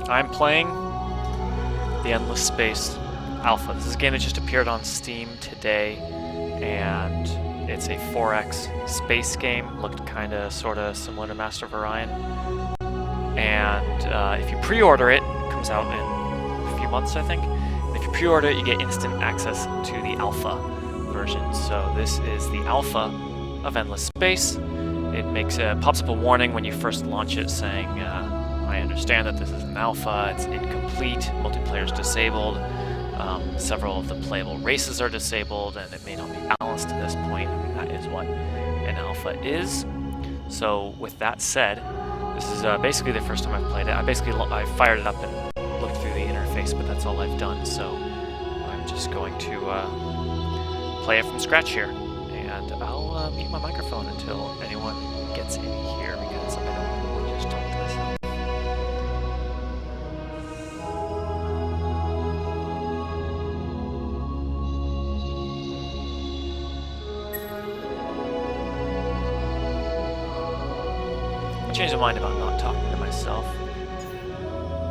I'm playing the Endless Space Alpha. This is a game that just appeared on Steam today, and it's a 4X space game. Looked kind of, sort of similar to Master of Orion. And if you pre-order it, it comes out in a few months, I think. And if you pre-order it, you get instant access to the Alpha version. So this is the Alpha of Endless Space. It pops up a warning when you first launch it saying, I understand that this is an alpha, it's incomplete, multiplayer is disabled, several of the playable races are disabled, and it may not be balanced to this point. I mean, that is what an alpha is. So with that said, this is basically the first time I've played it. I fired it up and looked through the interface, but that's all I've done. So I'm just going to play it from scratch here, and I'll mute my microphone until anyone gets in here, because I don't want to just talk to myself. I changed my mind about not talking to myself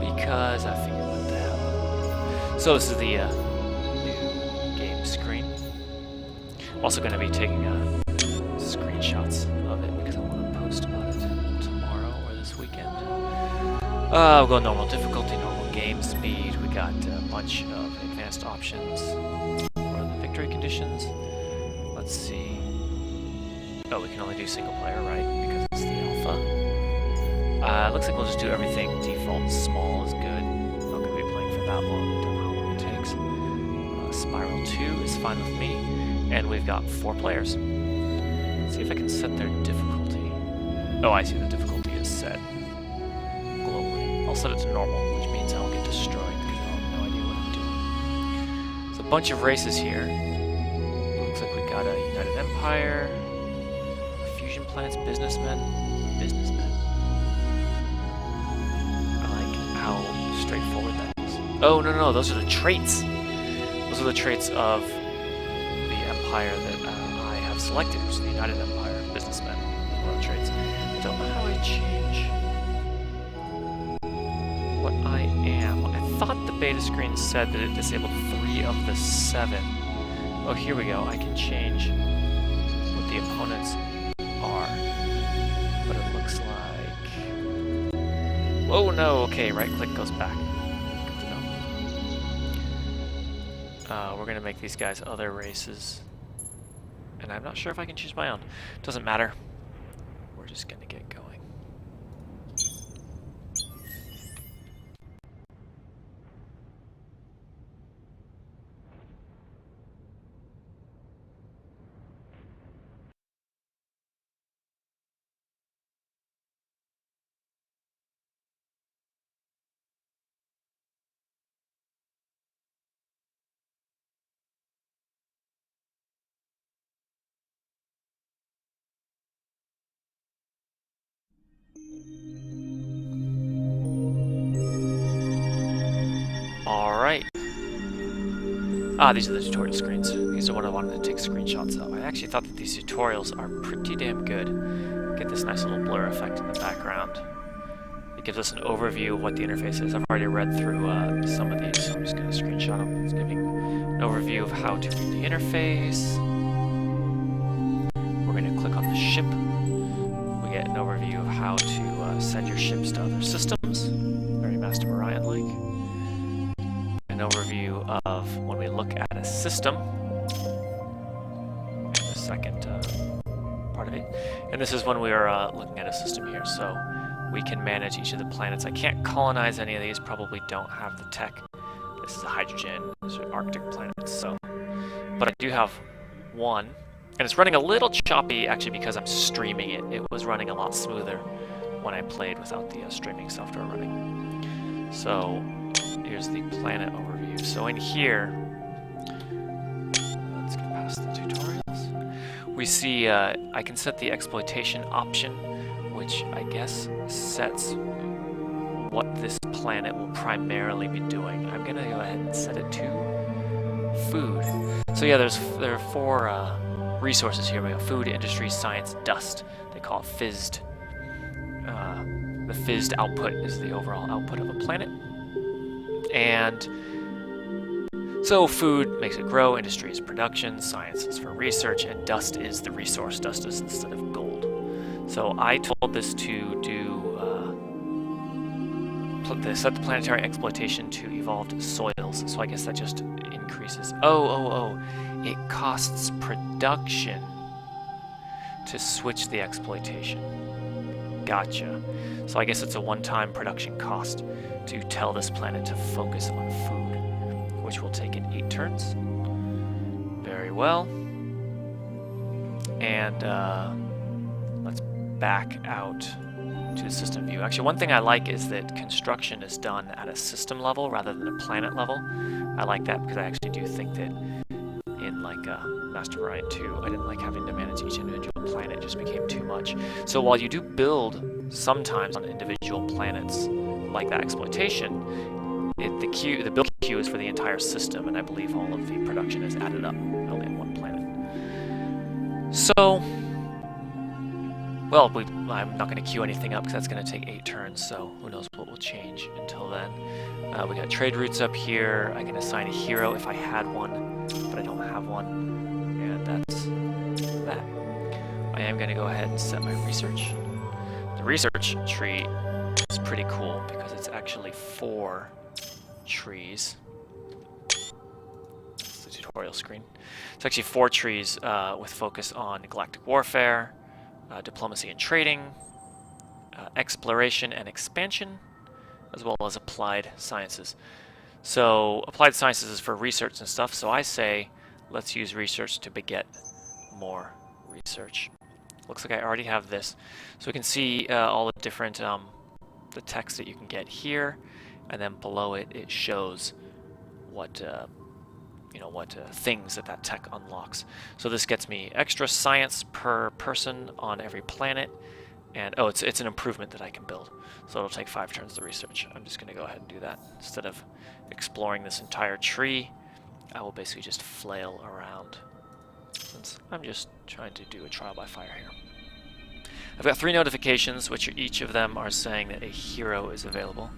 because I figured what the hell. So this is the new game screen. I'm also going to be taking screenshots of it because I want to post about it tomorrow or this weekend. We'll go normal difficulty, normal game speed. We got a bunch of advanced options for the victory conditions. Let's see. Oh, we can only do single player, right? Because it's the alpha. Looks like we'll just do everything default. Small is good. I'm not going to be playing for that long. Don't know how long it takes. Spiral 2 is fine with me. And we've got 4 players. Let's see if I can set their difficulty. Oh, I see the difficulty is set globally. I'll set it to normal, which means I'll get destroyed because I'll have no idea what I'm doing. There's a bunch of races here. Looks like we got a United Empire, Fusion Planets, Businessmen. I like how straightforward that is. Oh, no, those are the traits. Those are the traits of empire that I have selected, which is the United Empire, Businessmen, world traits. I don't know how I change what I am. I thought the beta screen said that it disabled 3 of the 7. Oh, here we go. I can change what the opponents are. But it looks like... Oh no, okay, right click goes back. Good to know. We're gonna make these guys other races. And I'm not sure if I can choose my own. Doesn't matter. We're just gonna get going. Alright. These are the tutorial screens. These are what I wanted to take screenshots of. I actually thought that these tutorials are pretty damn good. Get this nice little blur effect in the background. It gives us an overview of what the interface is. I've already read through some of these, so I'm just going to screenshot them. It's giving an overview of how to read the interface. We're going to click on the ship. We get an overview of how to send your ships to other systems. Very Master Orion-like. An overview of when we look at a system. And the second part of it. And this is when we are looking at a system here. So we can manage each of the planets. I can't colonize any of these, probably don't have the tech. This is a hydrogen, these are Arctic planets, so. But I do have one. And it's running a little choppy, actually, because I'm streaming it. It was running a lot smoother when I played without the streaming software running. So here's the planet overview. So in here, let's get past the tutorials. We see I can set the exploitation option, which I guess sets what this planet will primarily be doing. I'm gonna go ahead and set it to food. So yeah, there are 4 resources here. We have food, industry, science, dust. They call it fizzed. The fizzed output is the overall output of a planet. And so food makes it grow, industry is production, science is for research, and dust is the resource. Dust is instead of gold. So I told this to do set the planetary exploitation to evolved soils. So I guess that just increases. Oh. It costs production to switch the exploitation. Gotcha. So I guess it's a one-time production cost to tell this planet to focus on food, which will take in 8 turns. Very well. And let's back out to the system view. Actually, one thing I like is that construction is done at a system level rather than a planet level. I like that because I actually do think that in like Master Variant 2, I didn't like having to manage each individual planet. It just became too much. So while you do build sometimes on individual planets like that exploitation, the build queue is for the entire system, and I believe all of the production is added up only on one planet. So, well, I'm not going to queue anything up because that's going to take 8 turns, so who knows what will change until then. We got trade routes up here. I can assign a hero if I had one, but I don't have one, and that's that. I am going to go ahead and set my research. The research tree is pretty cool because it's actually 4 trees. That's the tutorial screen. It's actually 4 trees with focus on galactic warfare, diplomacy and trading, exploration and expansion, as well as applied sciences. So applied sciences is for research and stuff, so I say let's use research to beget more research. Looks like I already have this. So we can see all the different the text that you can get here, and then below it, it shows what things that tech unlocks. So this gets me extra science per person on every planet, and oh, it's an improvement that I can build. So it'll take 5 turns to research. I'm just going to go ahead and do that. Instead of exploring this entire tree, I will basically just flail around, since I'm just trying to do a trial by fire here. I've got 3 notifications, which each of them are saying that a hero is available.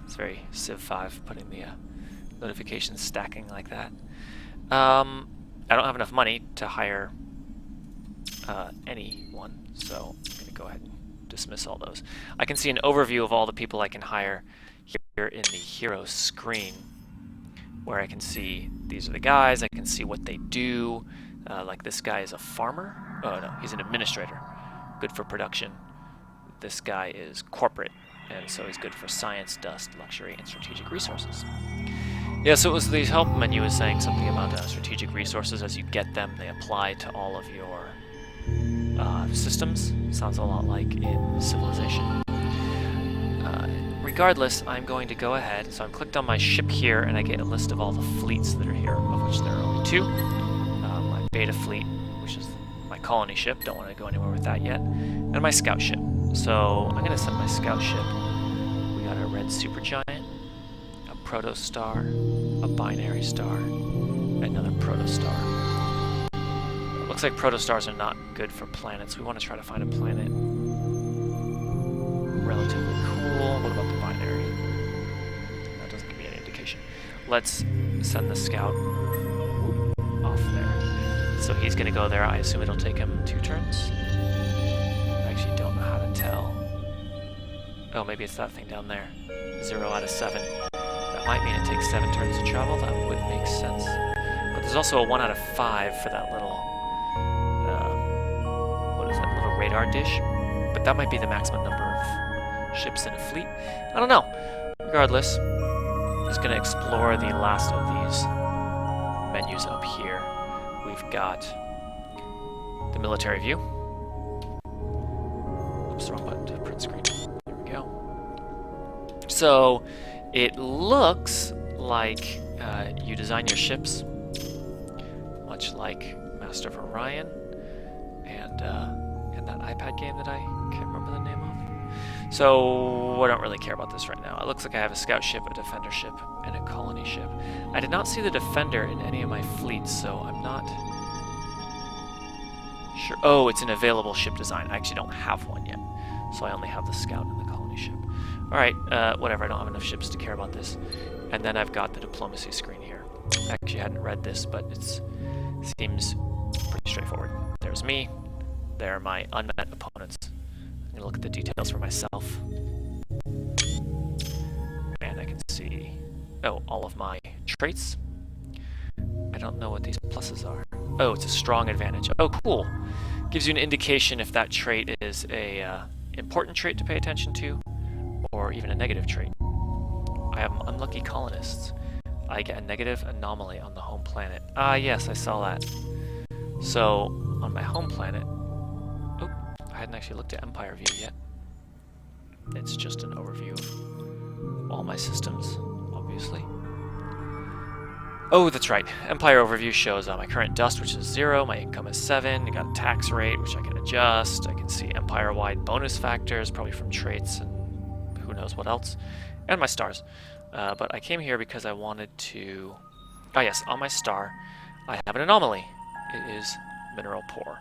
It's very Civ 5, putting the notifications stacking like that. I don't have enough money to hire anyone, so I'm going to go ahead and dismiss all those. I can see an overview of all the people I can hire here in the hero screen, where I can see these are the guys, I can see what they do. Like this guy is a farmer. Oh no, he's an administrator. Good for production. This guy is corporate, and so he's good for science, dust, luxury, and strategic resources. Yeah, so it was the help menu was saying something about strategic resources. As you get them, they apply to all of your systems. Sounds a lot like in Civilization. Regardless, I'm going to go ahead. So I'm clicked on my ship here, and I get a list of all the fleets that are here, of which there are only 2. My beta fleet, which is my colony ship. Don't want to go anywhere with that yet. And my scout ship. So I'm going to send my scout ship. We got a red supergiant, a protostar, a binary star, another protostar. Looks like protostars are not good for planets. We want to try to find a planet relatively cool. What about the binary? That doesn't give me any indication. Let's send the scout off there. So he's going to go there. I assume it'll take him 2 turns. I actually don't know how to tell. Oh, maybe it's that thing down there. 0 out of 7. That might mean it takes 7 turns to travel. That would make sense. But there's also a 1 out of 5 for that little radar dish, but that might be the maximum number of ships in a fleet. I don't know. Regardless, I'm just going to explore the last of these menus up here. We've got the military view. Oops, wrong button to print screen. There we go. So it looks like you design your ships much like Master of Orion and that iPad game that I can't remember the name of. So I don't really care about this right now. It looks like I have a scout ship, a defender ship, and a colony ship. I did not see the defender in any of my fleets, so I'm not sure. Oh, it's an available ship design. I actually don't have one yet, so I only have the scout and the colony ship. Alright, whatever, I don't have enough ships to care about this. And then I've got the diplomacy screen here. I actually hadn't read this, but it seems pretty straightforward. There's me. There are my unmet opponents. I'm going to look at the details for myself. And I can see, all of my traits. I don't know what these pluses are. Oh, it's a strong advantage. Oh, cool. Gives you an indication if that trait is a important trait to pay attention to, or even a negative trait. I have unlucky colonists. I get a negative anomaly on the home planet. Ah, yes, I saw that. So, on my home planet... Oh, I hadn't actually looked at Empire View yet. It's just an overview of all my systems, obviously. Oh, that's right. Empire Overview shows my current dust, which is 0. My income is 7. You got a tax rate, which I can adjust. I can see empire-wide bonus factors, probably from traits and who knows what else. And my stars. But I came here because I wanted to... Oh yes, on my star, I have an anomaly. It is mineral poor.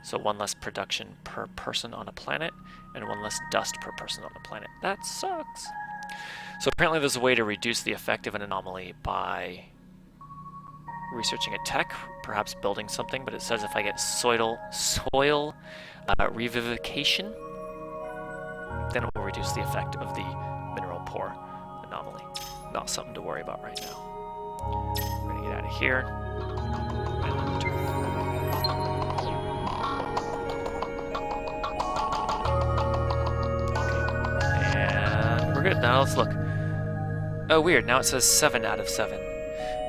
So 1 less production per person on a planet, and 1 less dust per person on a planet. That sucks. So apparently there's a way to reduce the effect of an anomaly by researching a tech, perhaps building something, but it says if I get soil revivification, then it will reduce the effect of the mineral poor anomaly. Not something to worry about right now. We're gonna get out of here and then return. Okay. And we're good. Now let's look. Oh, weird. Now it says 7 out of 7.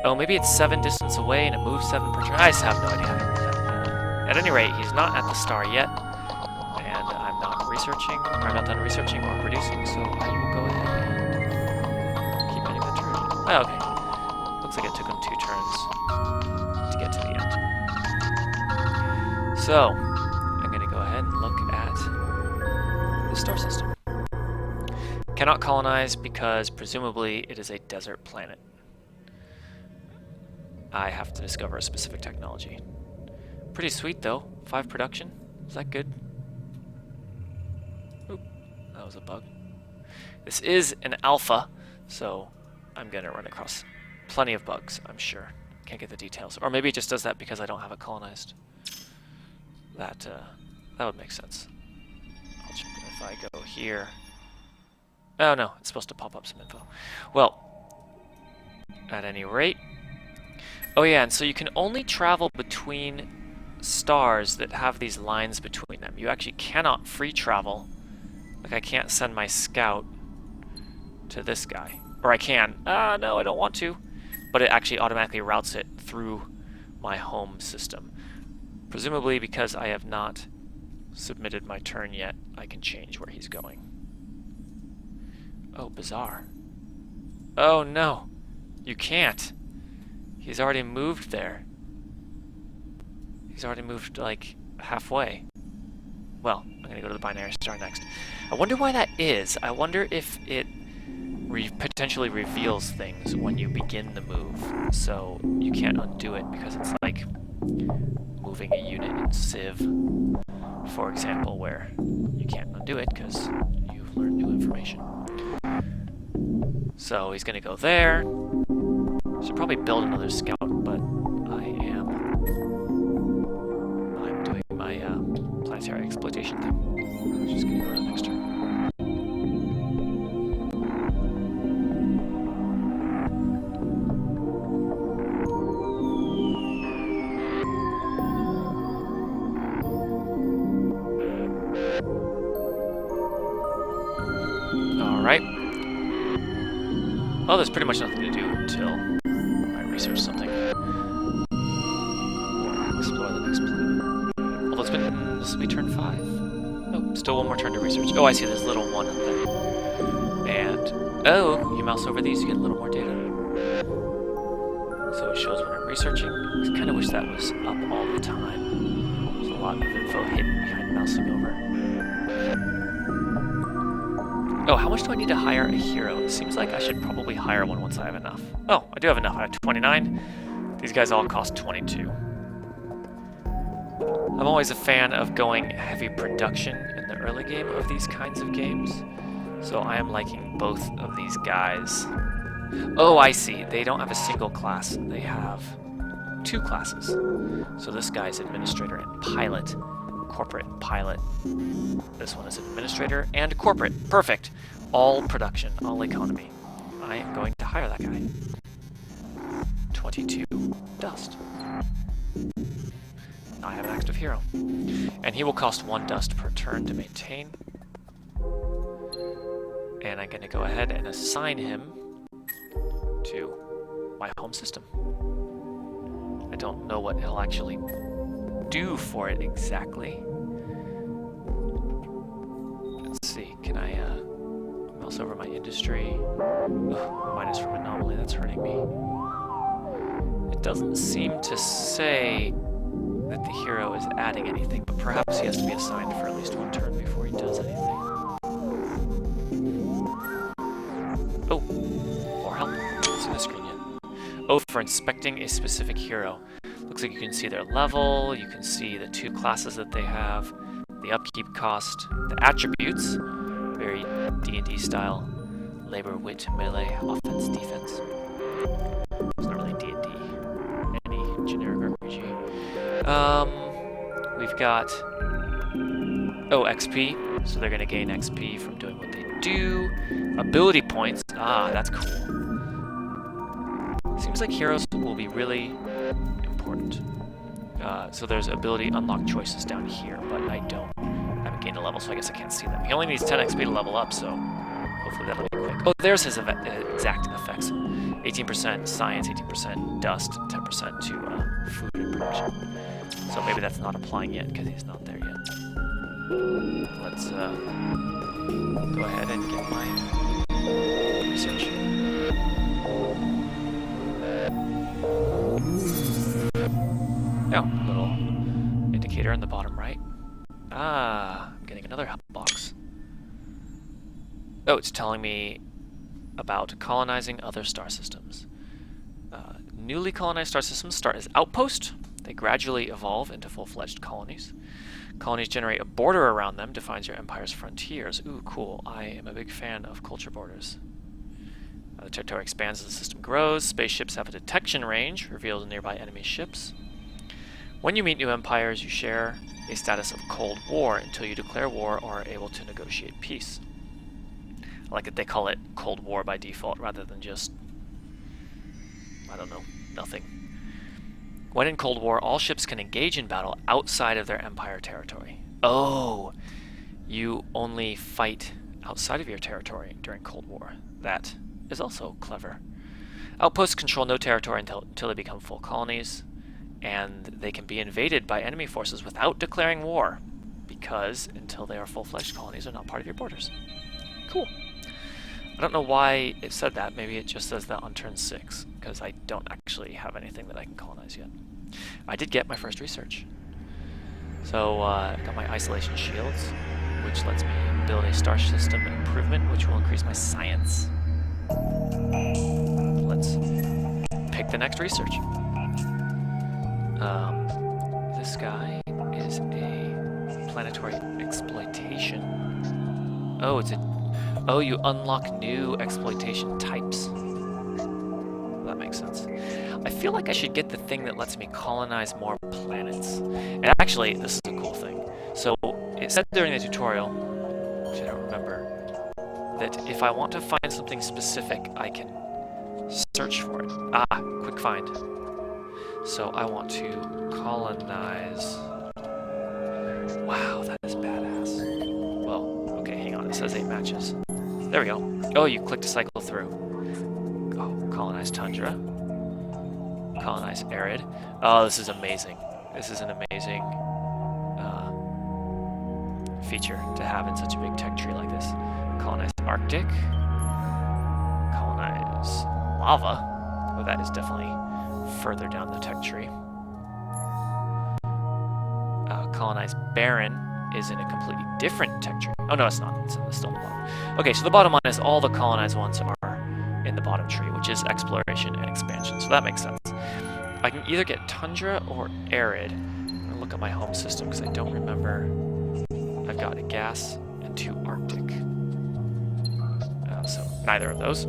Oh, maybe it's 7 distance away and it moves 7 per turn. I just have no idea how to read that. At any rate, he's not at the star yet, and I'm not researching, or I'm not done researching or producing, so I will go ahead and keep ending the turn. Oh, okay. Looks like it took him 2 turns to get to the end. So, I'm going to go ahead and look at the star system. Cannot colonize because presumably it is a desert planet. I have to discover a specific technology. Pretty sweet though. 5 production. Is that good? Oop, that was a bug. This is an alpha, so I'm gonna run across plenty of bugs, I'm sure. Can't get the details. Or maybe it just does that because I don't have it colonized. That would make sense. I'll check it if I go here. Oh no, it's supposed to pop up some info. Well, at any rate, oh yeah, and so you can only travel between stars that have these lines between them. You actually cannot free travel. Like I can't send my scout to this guy. Or I can. No, I don't want to. But it actually automatically routes it through my home system. Presumably because I have not submitted my turn yet, I can change where he's going. Oh, bizarre. Oh no, you can't. He's already moved there. He's already moved, like, halfway. Well, I'm gonna go to the binary star next. I wonder why that is. I wonder if it potentially reveals things when you begin the move. So you can't undo it because it's like moving a unit in Civ, for example, where you can't undo it because you've learned new information. So he's gonna go there. Should probably build another scout, but I'm doing my planetary exploitation thing. I'm just gonna go around next turn. All right. Well, there's pretty much nothing to do until I research something. Or explore the next planet. Although this will be turn 5. Oh, still 1 more turn to research. Oh, I see, there's a little 1 up there. And, oh, you mouse over these, you get a little more data. So it shows when I'm researching. I kind of wish that was up all the time. There's a lot of info hidden behind mousing over. Oh, how much do I need to hire a hero? It seems like I should probably hire one once I have enough. Oh, I do have enough. I have 29. These guys all cost 22. I'm always a fan of going heavy production in the early game of these kinds of games. So I am liking both of these guys Oh, I see. They don't have a single class. They have 2 classes. So this guy's administrator and pilot. Corporate and pilot. This one is administrator and corporate. Perfect. All production, all economy. I am going to hire that guy. 22 dust. I have an active hero. And he will cost 1 dust per turn to maintain. And I'm going to go ahead and assign him to my home system. I don't know what he'll actually do for it exactly. Let's see, can I mouse over my industry? Ugh, minus from anomaly, that's hurting me. It doesn't seem to say that the hero is adding anything, but perhaps he has to be assigned for at least 1 turn before he does anything. Oh, more help. Can't see the screen yet. Oh, for inspecting a specific hero. Looks like you can see their level, you can see the 2 classes that they have, the upkeep cost, the attributes, very D&D style, labor, wit, melee, offense, defense. It's not really D&D, any generic RPG. We've got, oh, XP, so they're going to gain XP from doing what they do. Ability points, that's cool. Seems like heroes will be really important. So there's ability unlock choices down here, but I haven't gained a level, so I guess I can't see them. He only needs 10 XP to level up, so hopefully that'll be quick. Oh, there's his exact effects. 18% science, 18% dust, 10% to food and production. So maybe that's not applying yet because he's not there yet. Let's go ahead and get my research. Oh, little indicator in the bottom right. I'm getting another help box. Oh, it's telling me about colonizing other star systems. Newly colonized star systems start as outposts. They gradually evolve into full-fledged colonies. Colonies generate a border around them, defines your empire's frontiers. Ooh, cool. I am a big fan of culture borders. The territory expands as the system grows. Spaceships have a detection range, reveals nearby enemy ships. When you meet new empires, you share a status of Cold War until you declare war or are able to negotiate peace. I like that they call it Cold War by default rather than just, I don't know, nothing. When in Cold War, all ships can engage in battle outside of their empire territory. Oh, you only fight outside of your territory during Cold War. That is also clever. Outposts control no territory until they become full colonies, and they can be invaded by enemy forces without declaring war, because until they are full-fledged colonies, they're not part of your borders. Cool. I don't know why it said that. Maybe it just says that on turn 6, because I don't actually have anything that I can colonize yet. I did get my first research. So I got my isolation shields, which lets me build a star system improvement, which will increase my science. Let's pick the next research. This guy is a planetary exploitation. Oh, you unlock new exploitation types. That makes sense. I feel like I should get the thing that lets me colonize more planets. And actually, this is a cool thing. So, it said during the tutorial, which I don't remember, that if I want to find something specific, I can search for it. Quick find. So I want to colonize... Wow, that is badass. Well, okay, hang on, it says 8 matches. There we go. Oh, you click to cycle through. Oh, colonize tundra. Colonize arid. Oh, this is amazing. This is an amazing feature to have in such a big tech tree like this. Colonize Arctic. Colonize lava. Oh, that is definitely further down the tech tree. Colonize barren is in a completely different tech tree. Oh no, it's not. It's still in the bottom. Okay, so the bottom one is all the colonized ones are in the bottom tree, which is exploration and expansion. So that makes sense. I can either get tundra or arid. I'm gonna look at my home system because I don't remember. I've got a gas and 2 Arctic. So neither of those.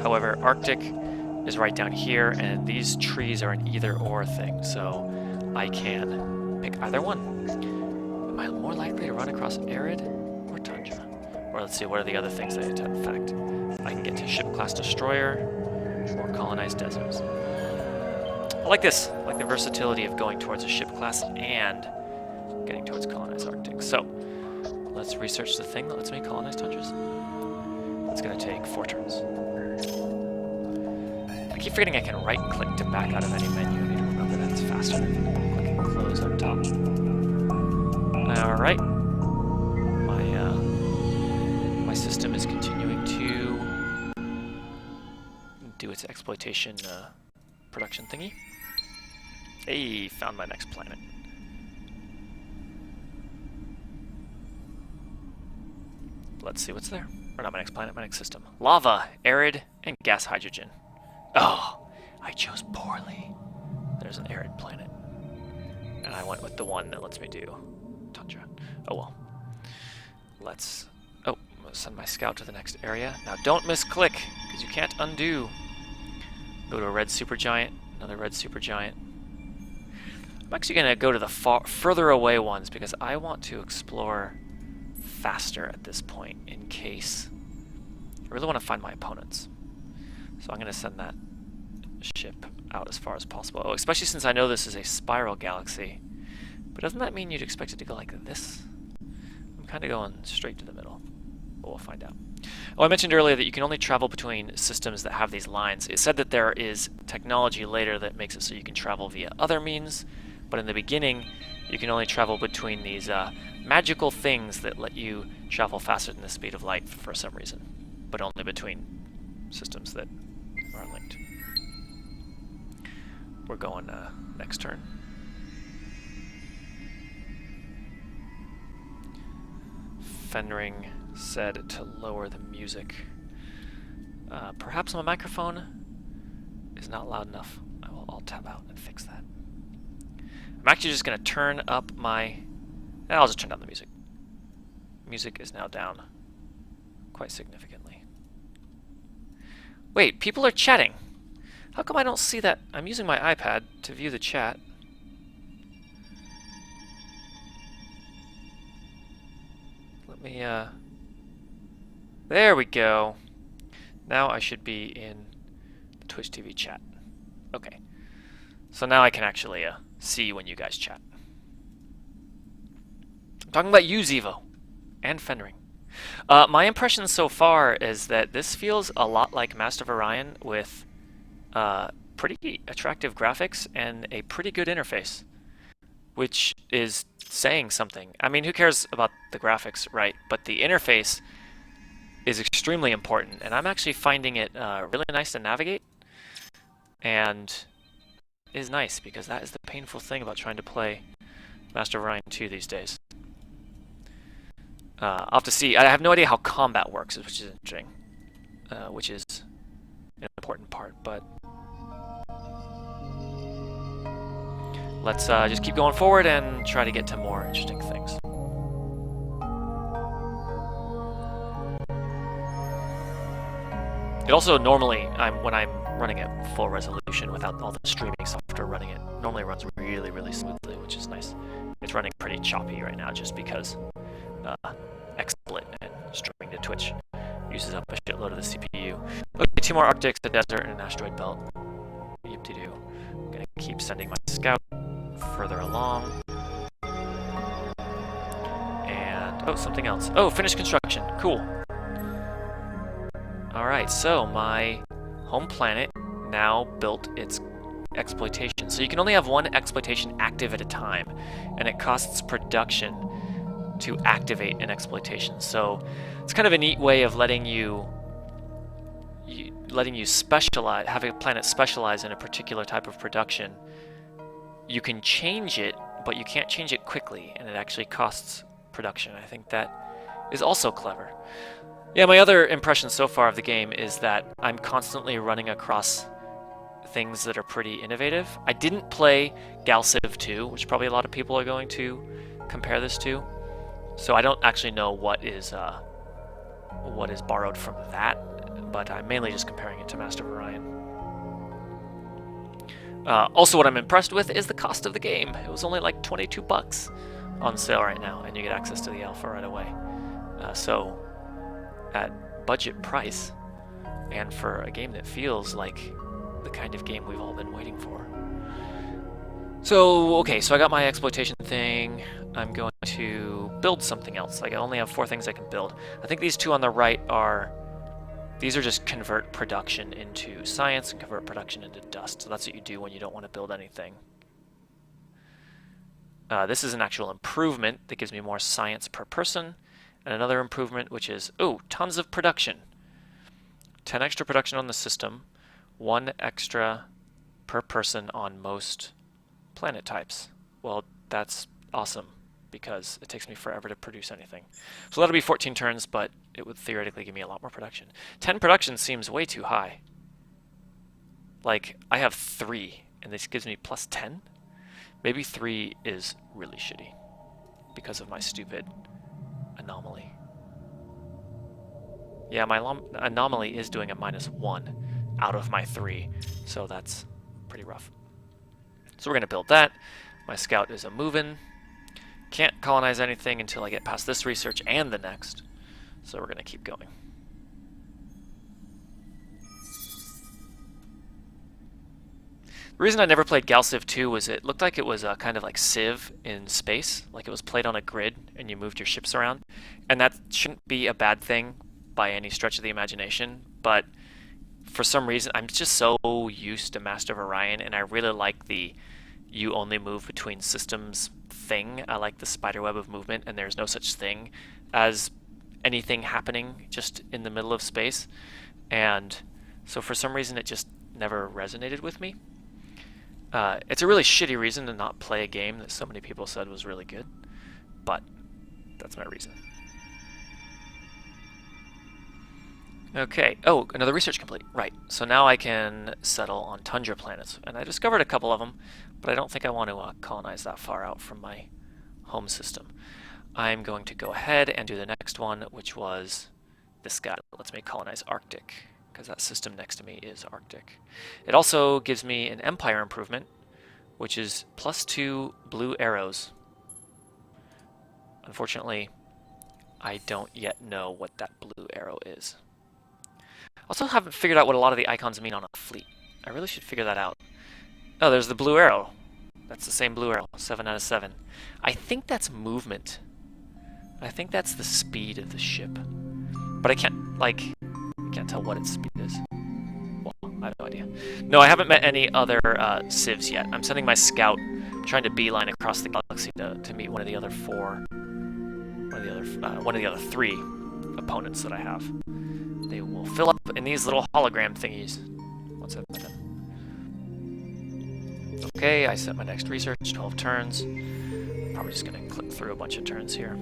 However, Arctic is right down here, and these trees are an either-or thing, so I can pick either one. Am I more likely to run across arid or tundra? Or let's see, what are the other things that in fact? I can get to ship-class destroyer or colonized deserts. I like this. I like the versatility of going towards a ship class and getting towards colonized Arctic. So, let's research the thing that lets me colonize tundras. It's going to take 4 turns. I keep forgetting I can right-click to back out of any menu. I need to remember that it's faster than clicking close up top. Alright. My system is continuing to do its exploitation production thingy. Hey, found my next planet. Let's see what's there. Or not my next planet, my next system. Lava, arid, and gas hydrogen. Oh, I chose poorly. There's an arid planet. And I went with the one that lets me do tundra. Oh well. Let's... Oh, I'm going to send my scout to the next area. Now don't misclick, because you can't undo. Go to a red supergiant, another red supergiant. I'm actually going to go to the further away ones, because I want to explore faster at this point, in case I really want to find my opponents. So I'm going to send that ship out as far as possible. Oh, especially since I know this is a spiral galaxy. But doesn't that mean you'd expect it to go like this? I'm kind of going straight to the middle. But we'll find out. Oh, I mentioned earlier that you can only travel between systems that have these lines. It said that there is technology later that makes it so you can travel via other means, but in the beginning you can only travel between these magical things that let you travel faster than the speed of light for some reason, but only between systems that are linked. We're going next turn. Fenring said to lower the music. Perhaps my microphone is not loud enough. I will alt-tab out and fix that. I'm actually just going to turn up my... I'll just turn down the music. Music is now down quite significantly. Wait, people are chatting. How come I don't see that? I'm using my iPad to view the chat. Let me, there we go. Now I should be in the Twitch TV chat. Okay. So now I can actually see when you guys chat. I'm talking about you, Zevo, and Fenring. My impression so far is that this feels a lot like Master of Orion with pretty attractive graphics and a pretty good interface, which is saying something. I mean, who cares about the graphics, right? But the interface is extremely important, and I'm actually finding it really nice to navigate, and is nice, because that is the painful thing about trying to play Master of Orion 2 these days. I'll have to see. I have no idea how combat works, which is interesting, which is an important part, but let's just keep going forward and try to get to more interesting things. It also normally, when I'm running at full resolution without all the streaming software running it, normally runs really, really smoothly, which is nice. It's running pretty choppy right now just because XSplit and streaming to Twitch uses up a shitload of the CPU. Okay, 2 more Arctics, a desert, and an asteroid belt. Yip-de-doo. I'm gonna keep sending my scout further along. And, oh, something else. Oh, finished construction. Cool. Alright, so my home planet now built its exploitation. So you can only have one exploitation active at a time, and it costs production to activate an exploitation. So it's kind of a neat way of letting you specialize, having a planet specialize in a particular type of production. You can change it, but you can't change it quickly, and it actually costs production. I think that is also clever. Yeah, my other impression so far of the game is that I'm constantly running across things that are pretty innovative. I didn't play Galciv 2, which probably a lot of people are going to compare this to, so I don't actually know what is borrowed from that but I'm mainly just comparing it to Master of Orion. Also, what I'm impressed with is the cost of the game. It was only like 22 bucks on sale right now, and you get access to the alpha right away. So, at budget price, and for a game that feels like the kind of game we've all been waiting for. So, okay, so I got my exploitation thing. I'm going to build something else. I only have 4 things I can build. I think these 2 on the right are... These are just convert production into science and convert production into dust. So that's what you do when you don't want to build anything. This is an actual improvement that gives me more science per person. And another improvement, which is, oh, tons of production. 10 extra production on the system. 1 extra per person on most planet types. Well, that's awesome, because it takes me forever to produce anything. So that'll be 14 turns, but it would theoretically give me a lot more production. 10 production seems way too high. Like, I have 3, and this gives me plus 10? Maybe 3 is really shitty because of my stupid anomaly. Yeah, my anomaly is doing a -1 out of my 3, so that's pretty rough. So we're going to build that. My scout is a movin'. Can't colonize anything until I get past this research and the next. So we're going to keep going. The reason I never played Gal Civ 2 was it looked like it was kind of like Civ in space, like it was played on a grid and you moved your ships around. And that shouldn't be a bad thing by any stretch of the imagination, but for some reason I'm just so used to Master of Orion, and I really like the you only move between systems thing. I like the spiderweb of movement, and there's no such thing as anything happening just in the middle of space. And so for some reason it just never resonated with me. It's a really shitty reason to not play a game that so many people said was really good, but that's my reason. Okay, oh, another research complete. Right, so now I can settle on tundra planets, and I discovered a couple of them, but I don't think I want to colonize that far out from my home system. I'm going to go ahead and do the next one, which was this guy. Let's make colonize Arctic, because that system next to me is Arctic. It also gives me an empire improvement, which is +2 blue arrows. Unfortunately, I don't yet know what that blue arrow is. Also haven't figured out what a lot of the icons mean on a fleet. I really should figure that out. Oh, there's the blue arrow. That's the same blue arrow, 7 out of 7. I think that's movement. I think that's the speed of the ship. But I can't tell what its speed is. Well, I have no idea. No, I haven't met any other civs yet. I'm sending my scout, trying to beeline across the galaxy to meet one of the other 3 opponents that I have. They will fill up in these little hologram thingies. Once I've met them. Okay, I set my next research, 12 turns. Probably just gonna click through a bunch of turns here.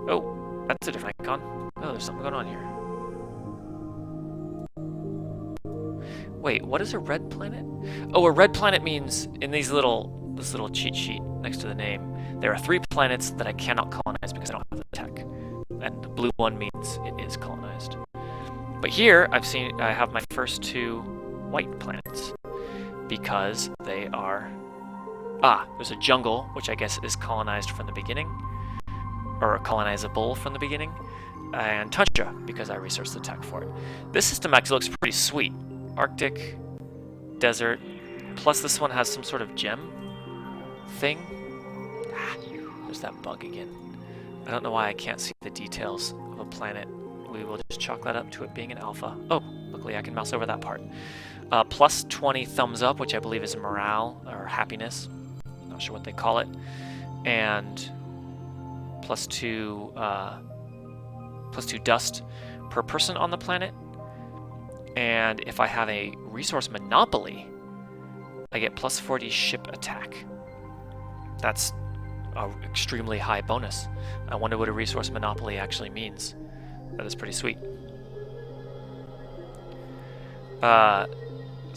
Oh, that's a different icon. Oh, there's something going on here. Wait, what is a red planet? Oh, a red planet means in this little cheat sheet next to the name, there are 3 planets that I cannot colonize because I don't have the tech. And the blue one means it is colonized. But here, I have my first 2 white planets. Because they are... there's a jungle, which I guess is colonized from the beginning. Or colonizable from the beginning. And tundra, because I researched the tech for it. This system actually looks pretty sweet. Arctic, desert, plus this one has some sort of gem thing. There's that bug again. I don't know why I can't see the details of a planet. We will just chalk that up to it being an alpha. Oh, luckily I can mouse over that part. Plus 20 thumbs up, which I believe is morale or happiness. Not sure what they call it. And +2 dust per person on the planet. And if I have a resource monopoly, I get +40 ship attack. That's an extremely high bonus. I wonder what a resource monopoly actually means. That is pretty sweet.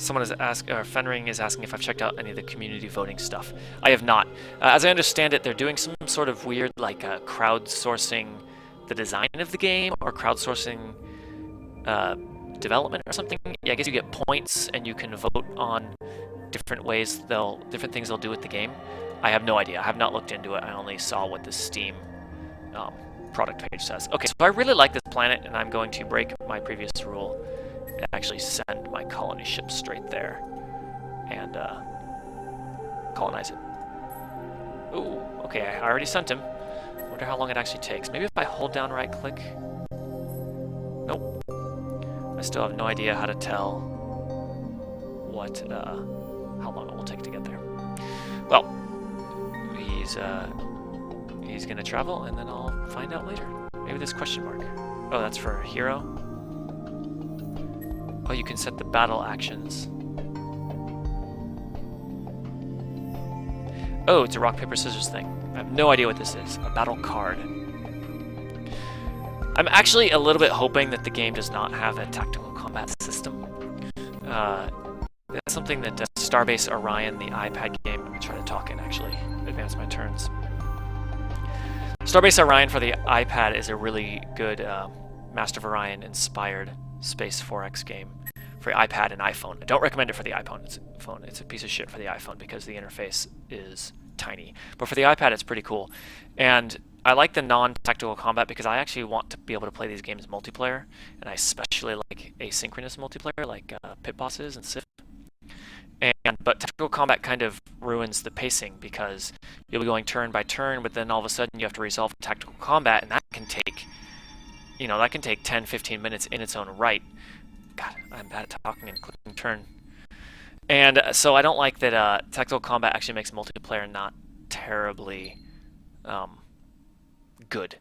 Someone is Fenring is asking if I've checked out any of the community voting stuff. I have not. As I understand it, they're doing some sort of weird, like, crowdsourcing the design of the game, or crowdsourcing development or something. Yeah, I guess you get points and you can vote on different ways different things they'll do with the game. I have no idea. I have not looked into it. I only saw what the Steam product page says. Okay, so I really like this planet, and I'm going to break my previous rule and actually send my colony ship straight there and colonize it. Ooh, okay, I already sent him. I wonder how long it actually takes. Maybe if I hold down right click. Nope. I still have no idea how to tell what how long it will take to get there. Well, he's gonna travel, and then I'll find out later. Maybe this question mark. Oh, that's for a hero. Oh, you can set the battle actions. Oh, it's a rock, paper, scissors thing. I have no idea what this is. A battle card. I'm actually a little bit hoping that the game does not have a tactical combat system. That's something that Starbase Orion, the iPad game, I'm trying to talk and actually advance my turns. Starbase Orion for the iPad is a really good Master of Orion inspired Space 4X game for iPad and iPhone. I don't recommend it for the iPhone. It's a piece of shit for the iPhone because the interface is tiny. But for the iPad, it's pretty cool. And I like the non-tactical combat because I actually want to be able to play these games multiplayer, and I especially like asynchronous multiplayer, like Pit Bosses and Civ. But tactical combat kind of ruins the pacing because you'll be going turn by turn, but then all of a sudden you have to resolve tactical combat, and that can take, 10, 15 minutes in its own right. God, I'm bad at talking and clicking turn. And so I don't like that tactical combat actually makes multiplayer not terribly good,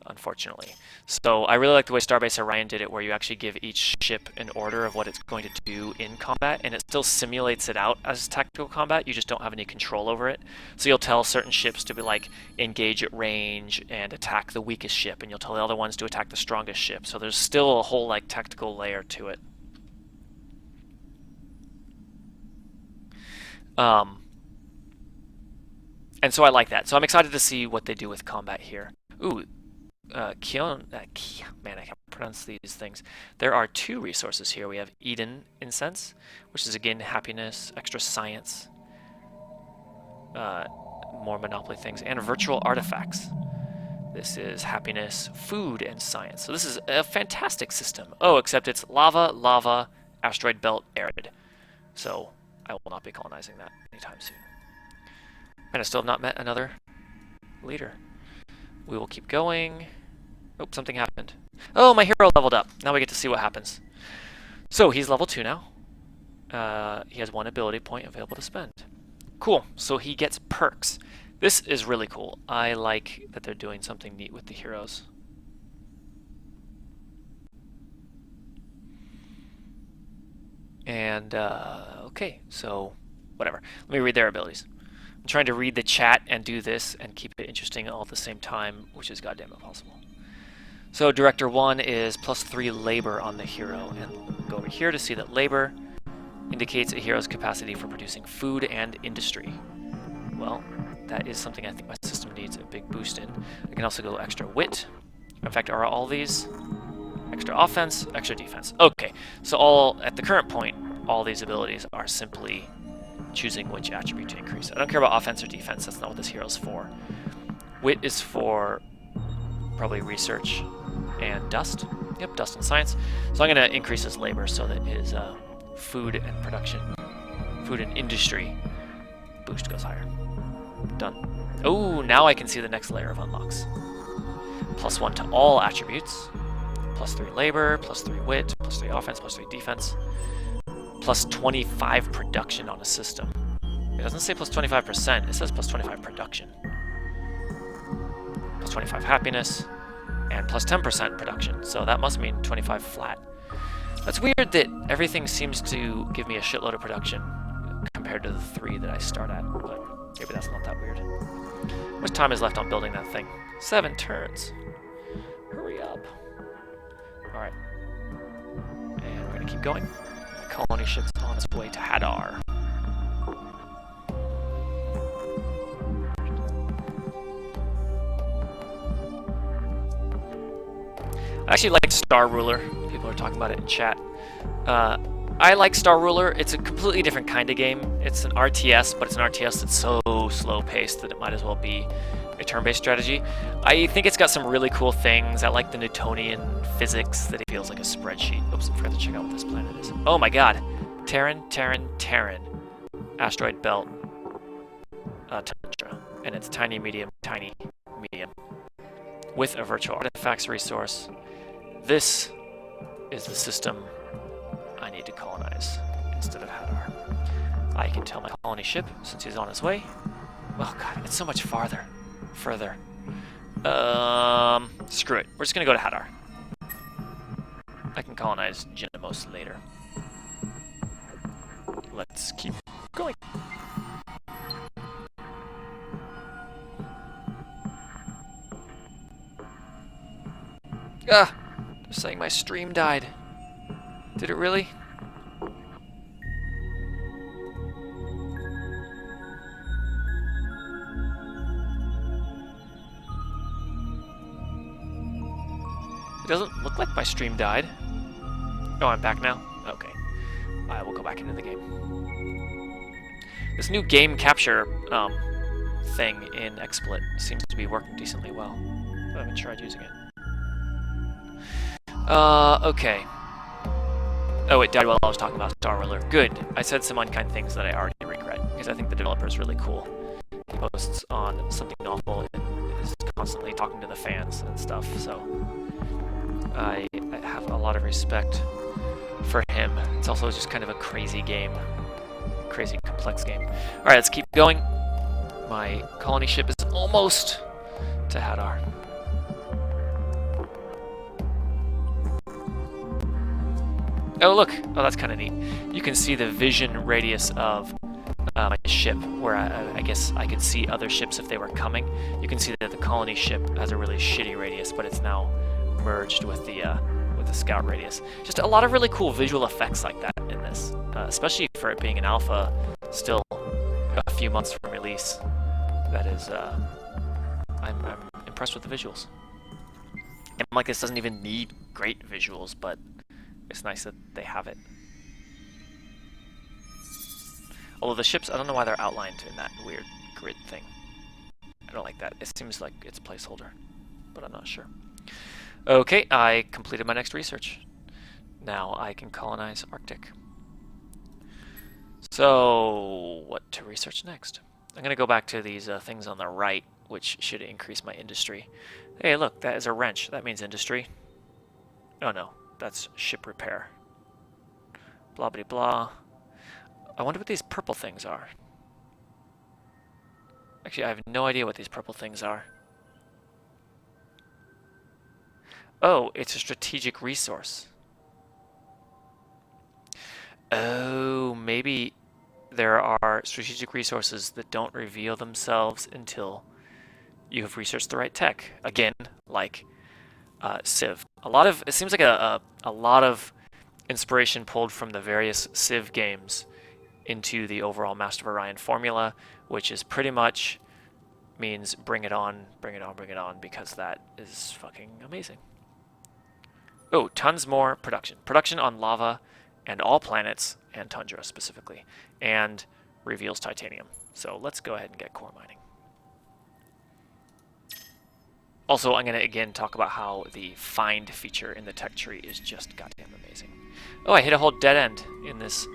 unfortunately. So I really like the way Starbase Orion did it, where you actually give each ship an order of what it's going to do in combat, and it still simulates it out as tactical combat. You just don't have any control over it. So you'll tell certain ships to be like, engage at range and attack the weakest ship, and you'll tell the other ones to attack the strongest ship. So there's still a whole like tactical layer to it. And so I like that. So I'm excited to see what they do with combat here. Ooh, man, I can't pronounce these things. There are 2 resources here. We have Eden Incense, which is again happiness, extra science, more Monopoly things, and virtual artifacts. This is happiness, food, and science. So this is a fantastic system. Oh, except it's lava, asteroid belt, arid. So I will not be colonizing that anytime soon. And I still have not met another leader. We will keep going. Oh, something happened. Oh, my hero leveled up. Now we get to see what happens. So he's level 2 now. He has 1 ability point available to spend. Cool. So he gets perks. This is really cool. I like that they're doing something neat with the heroes. And, okay, so whatever. Let me read their abilities. I'm trying to read the chat and do this and keep it interesting all at the same time, which is goddamn impossible. So Director 1 is +3 labor on the hero. And go over here to see that labor indicates a hero's capacity for producing food and industry. Well, that is something I think my system needs a big boost in. I can also go extra wit. In fact, are all these extra offense, extra defense? Okay, so at the current point, all these abilities are simply choosing which attribute to increase. I don't care about offense or defense. That's not what this hero is for. Wit is for probably research and dust. Yep, dust and science. So I'm going to increase his labor so that his food and production, food and industry boost goes higher. Done. Oh, now I can see the next layer of unlocks. +1 to all attributes. +3 labor, +3 wit, +3 offense, +3 defense. +25 production on a system. It doesn't say +25%, it says +25 production. +25 happiness, and +10% production. So that must mean 25 flat. That's weird that everything seems to give me a shitload of production compared to the 3 that I start at, but maybe that's not that weird. How much time is left on building that thing? 7 turns. Hurry up. Alright. And we're gonna keep going. colony ship's on its way to Hadar. I actually like Star Ruler. People are talking about it in chat. I like Star Ruler. It's a completely different kind of game. It's an RTS, but it's an RTS that's so slow-paced that it might as well be a turn-based strategy. I think it's got some really cool things. I like the Newtonian physics that it feels like a spreadsheet. Oops, I forgot to check out what this planet is. Oh my god. Terran. Asteroid belt. Tundra. And it's tiny, medium, with a virtual artifacts resource. This is the system I need to colonize instead of Hadar. I can tell my colony ship, since he's on his way. Oh god, it's so much further. Screw it. We're just gonna go to Hadar. I can colonize Genomos later. Let's keep going. Ah! They're saying my stream died. Did it really? It doesn't look like my stream died. Oh, I'm back now? Okay. I will go back into the game. This new game capture thing in XSplit seems to be working decently well. I haven't tried using it. Okay. Oh, it died while I was talking about Star Ruler. Good. I said some unkind things that I already regret, because I think the developer is really cool. He posts on Something Awful and is constantly talking to the fans and stuff, so I have a lot of respect for him. It's also just kind of a crazy game. Crazy, complex game. Alright, let's keep going. My colony ship is almost to Hadar. Oh, look! Oh, that's kind of neat. You can see the vision radius of my ship, where I guess I could see other ships if they were coming. You can see that the colony ship has a really shitty radius, but it's now merged with the scout radius. Just a lot of really cool visual effects like that in this, especially for it being an alpha, still a few months from release. That is, I'm impressed with the visuals. And like this doesn't even need great visuals, but it's nice that they have it. Although the ships, I don't know why they're outlined in that weird grid thing. I don't like that. It seems like it's a placeholder, but I'm not sure. Okay, I completed my next research. Now I can colonize Arctic. So, what to research next? I'm going to go back to these things on the right, which should increase my industry. Hey, look, that is a wrench. That means industry. Oh no, that's ship repair. Blah, blah, blah. I wonder what these purple things are. Actually, I have no idea what these purple things are. Oh, it's a strategic resource. Oh, maybe there are strategic resources that don't reveal themselves until you have researched the right tech. Again, like Civ. It seems like a lot of inspiration pulled from the various Civ games into the overall Master of Orion formula, which is pretty much means bring it on, bring it on, bring it on, because that is fucking amazing. Oh, tons more production. Production on lava and all planets, and tundra specifically, and reveals titanium. So let's go ahead and get core mining. Also, I'm going to again talk about how the find feature in the tech tree is just goddamn amazing. Oh, I hit a whole dead end in this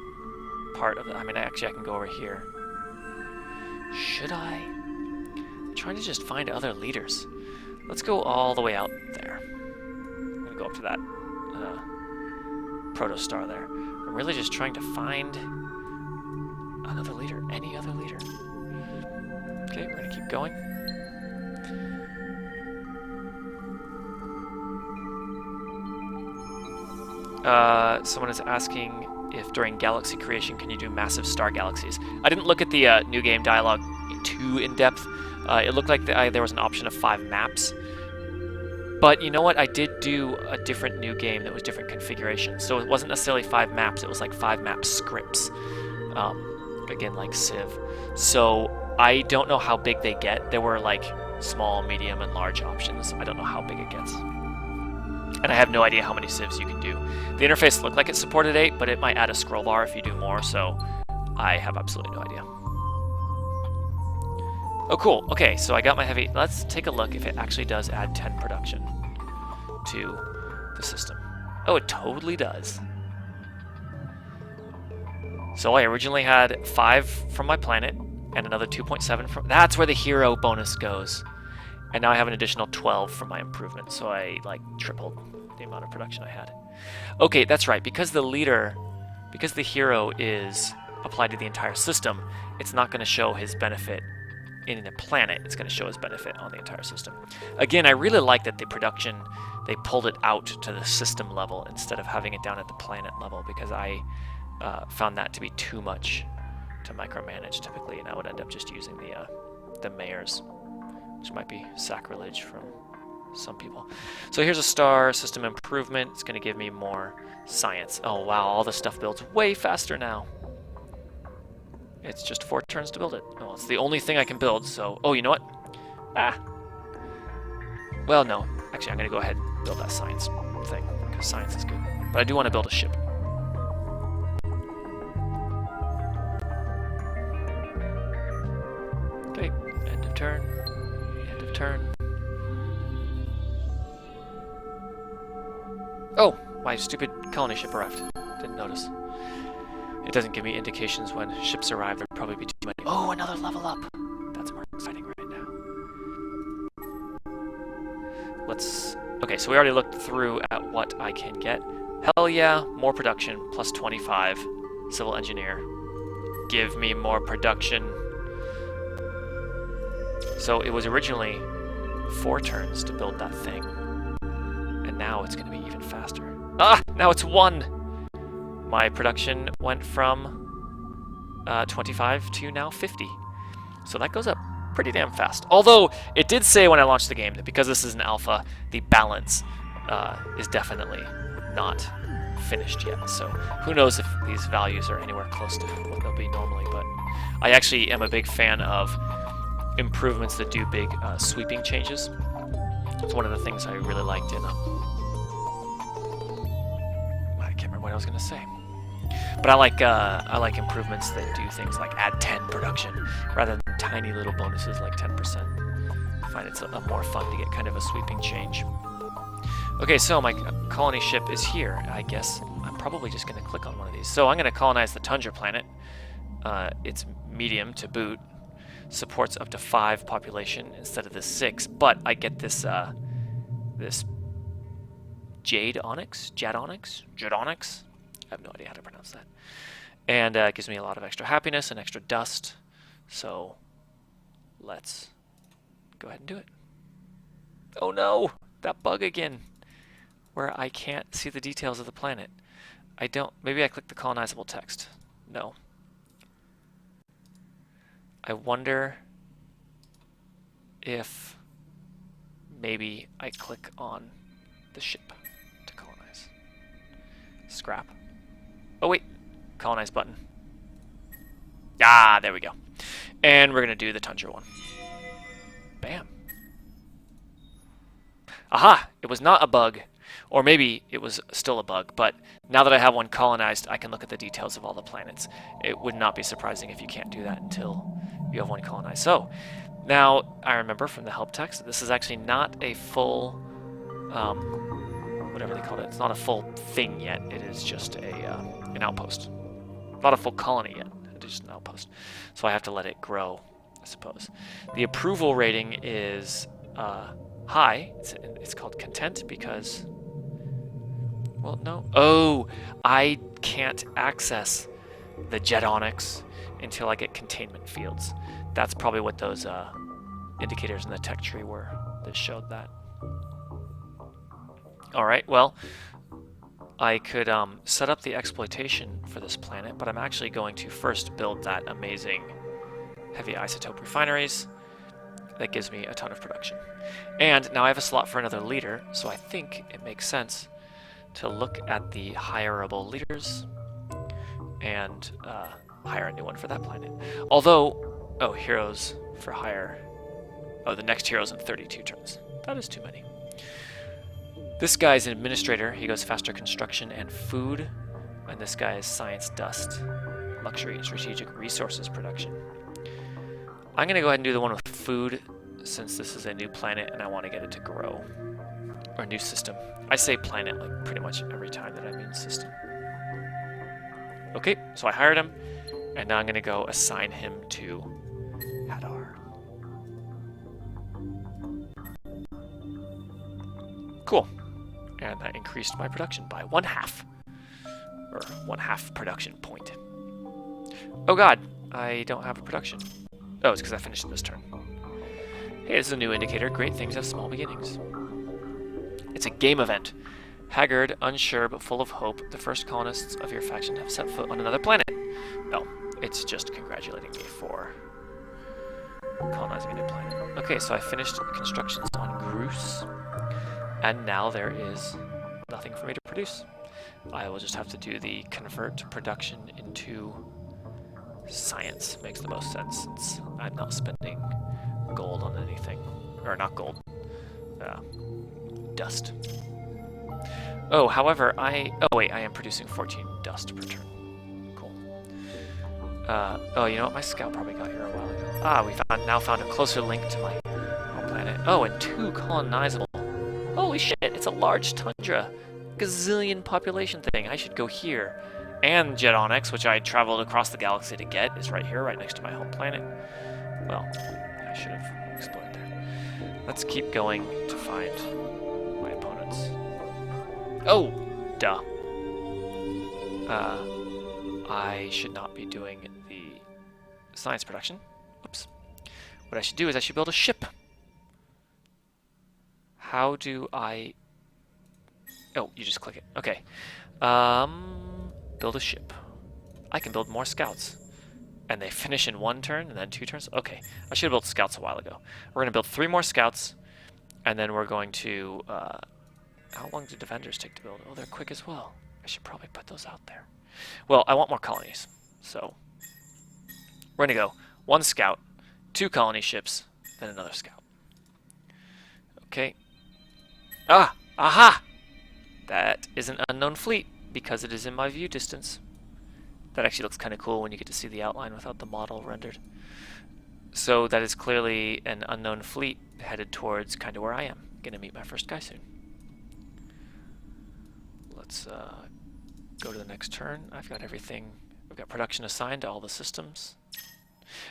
part of it. I mean, actually I can go over here. Should I? I'm trying to just find other leaders. Let's go all the way out there. I'm going to go up to that protostar there. I'm really just trying to find another leader, any other leader. Okay, we're going to keep going. Someone is asking if during galaxy creation can you do massive star galaxies. I didn't look at the new game dialogue too in depth. It looked like there was an option of 5 maps. But you know what? I did do a different new game that was different configuration. So it wasn't necessarily 5 maps, it was like 5 map scripts. Again, like Civ. So I don't know how big they get. There were like small, medium, and large options. I don't know how big it gets. And I have no idea how many civs you can do. The interface looked like it supported 8, but it might add a scroll bar if you do more, so I have absolutely no idea. Oh, cool. Okay, so I got my heavy. Let's take a look if it actually does add 10 production to the system. Oh, it totally does. So I originally had 5 from my planet and another 2.7 from... That's where the hero bonus goes. And now I have an additional 12 from my improvement, so I like tripled the amount of production I had. Okay, that's right. Because the hero is applied to the entire system, it's not going to show his benefit in a planet. It's going to show his benefit on the entire system. Again, I really like that the production, they pulled it out to the system level instead of having it down at the planet level, because I found that to be too much to micromanage typically, and I would end up just using the mayors, which might be sacrilege from some people. So here's a star system improvement. It's going to give me more science. Oh wow, all this stuff builds way faster now. It's just 4 turns to build it. Oh, it's the only thing I can build, so... Oh, you know what? Ah! Well, no. Actually, I'm going to go ahead and build that science thing, because science is good. But I do want to build a ship. Okay, end of turn. End of turn. Oh! My stupid colony ship arrived. Didn't notice. It doesn't give me indications when ships arrive. There'd probably be too many. Oh, another level up! That's more exciting right now. Okay, so we already looked through at what I can get. Hell yeah, more production, plus 25. Civil engineer. Give me more production. So it was originally 4 turns to build that thing. And now it's going to be even faster. Ah! Now it's 1! My production went from 25 to now 50. So that goes up pretty damn fast. Although, it did say when I launched the game that because this is an alpha, the balance is definitely not finished yet. So who knows if these values are anywhere close to what they'll be normally. But I actually am a big fan of improvements that do big sweeping changes. It's one of the things I really liked in... I can't remember what I was going to say. But I like improvements that do things like add 10 production rather than tiny little bonuses like 10%. I find it's a more fun to get kind of a sweeping change. Okay, so my colony ship is here. I guess I'm probably just going to click on one of these. So I'm going to colonize the Tundra planet. It's medium to boot. Supports up to 5 population instead of the 6. But I get this this jade onyx? I have no idea how to pronounce that. And it gives me a lot of extra happiness and extra dust. So let's go ahead and do it. Oh no! That bug again. Where I can't see the details of the planet. Maybe I click the colonizable text. No. I wonder if maybe I click on the ship to colonize. Scrap. Oh wait, colonize button. Ah, there we go. And we're going to do the Tundra one. Bam. Aha, it was not a bug. Or maybe it was still a bug, but now that I have one colonized, I can look at the details of all the planets. It would not be surprising if you can't do that until you have one colonized. So, now I remember from the help text, this is actually not a full, whatever they call it. It's not a full thing yet. It is just an outpost. Not a full colony yet. It is just an outpost. So I have to let it grow, I suppose. The approval rating is high. It's called content because... Well, no. Oh, I can't access the jet onyx until I get containment fields. That's probably what those indicators in the tech tree were that showed that. Alright, well, I could set up the exploitation for this planet, but I'm actually going to first build that amazing heavy isotope refineries. that gives me a ton of production. And now I have a slot for another leader, so I think it makes sense to look at the hireable leaders and hire a new one for that planet. Although, oh, heroes for hire. Oh, the next hero's in 32 turns. That is too many. This guy's an administrator. He goes faster construction and food. And this guy is science dust, luxury and strategic resources production. I'm going to go ahead and do the one with food since this is a new planet and I want to get it to grow. Or a new system. I say planet like pretty much every time that I mean system. Okay, so I hired him, and now I'm going to go assign him to Hadar. Cool. And that increased my production by 1/2. Or 1/2 production point. Oh god, I don't have a production. Oh, it's because I finished this turn. Hey, this is a new indicator. Great things have small beginnings. It's a game event. Haggard, unsure, but full of hope, the first colonists of your faction have set foot on another planet. No, it's just congratulating me for colonizing a new planet. Okay, so I finished constructions on Groose, and now there is nothing for me to produce. I will just have to do the convert production into science. Makes the most sense since I'm not spending gold on anything. Or not gold. Dust. Oh, however, oh wait, I am producing 14 dust per turn. Cool. Oh, you know what? My scout probably got here a while ago. Ah, we now found a closer link to my home planet. Oh, and 2 colonizable. Holy shit, it's a large tundra. Gazillion population thing. I should go here. And Jet Onyx, which I traveled across the galaxy to get, is right here, right next to my home planet. Well, I should have explored there. Let's keep going to find my opponents. Oh, duh. I should not be doing the science production. Oops. What I should do is I should build a ship. How do I... Oh, you just click it. Okay. Build a ship. I can build more scouts. And they finish in 1 turn and then 2 turns? Okay. I should have built scouts a while ago. We're going to build 3 more scouts. And then we're going to... how long do defenders take to build? Oh, they're quick as well. I should probably put those out there. Well, I want more colonies. So, we're going to go 1 scout, 2 colony ships, then another scout. Okay. Ah! Aha! That is an unknown fleet because it is in my view distance. That actually looks kind of cool when you get to see the outline without the model rendered. So that is clearly an unknown fleet headed towards kind of where I am. Gonna meet my first guy soon. Let's go to the next turn. I've got everything. I've got production assigned to all the systems.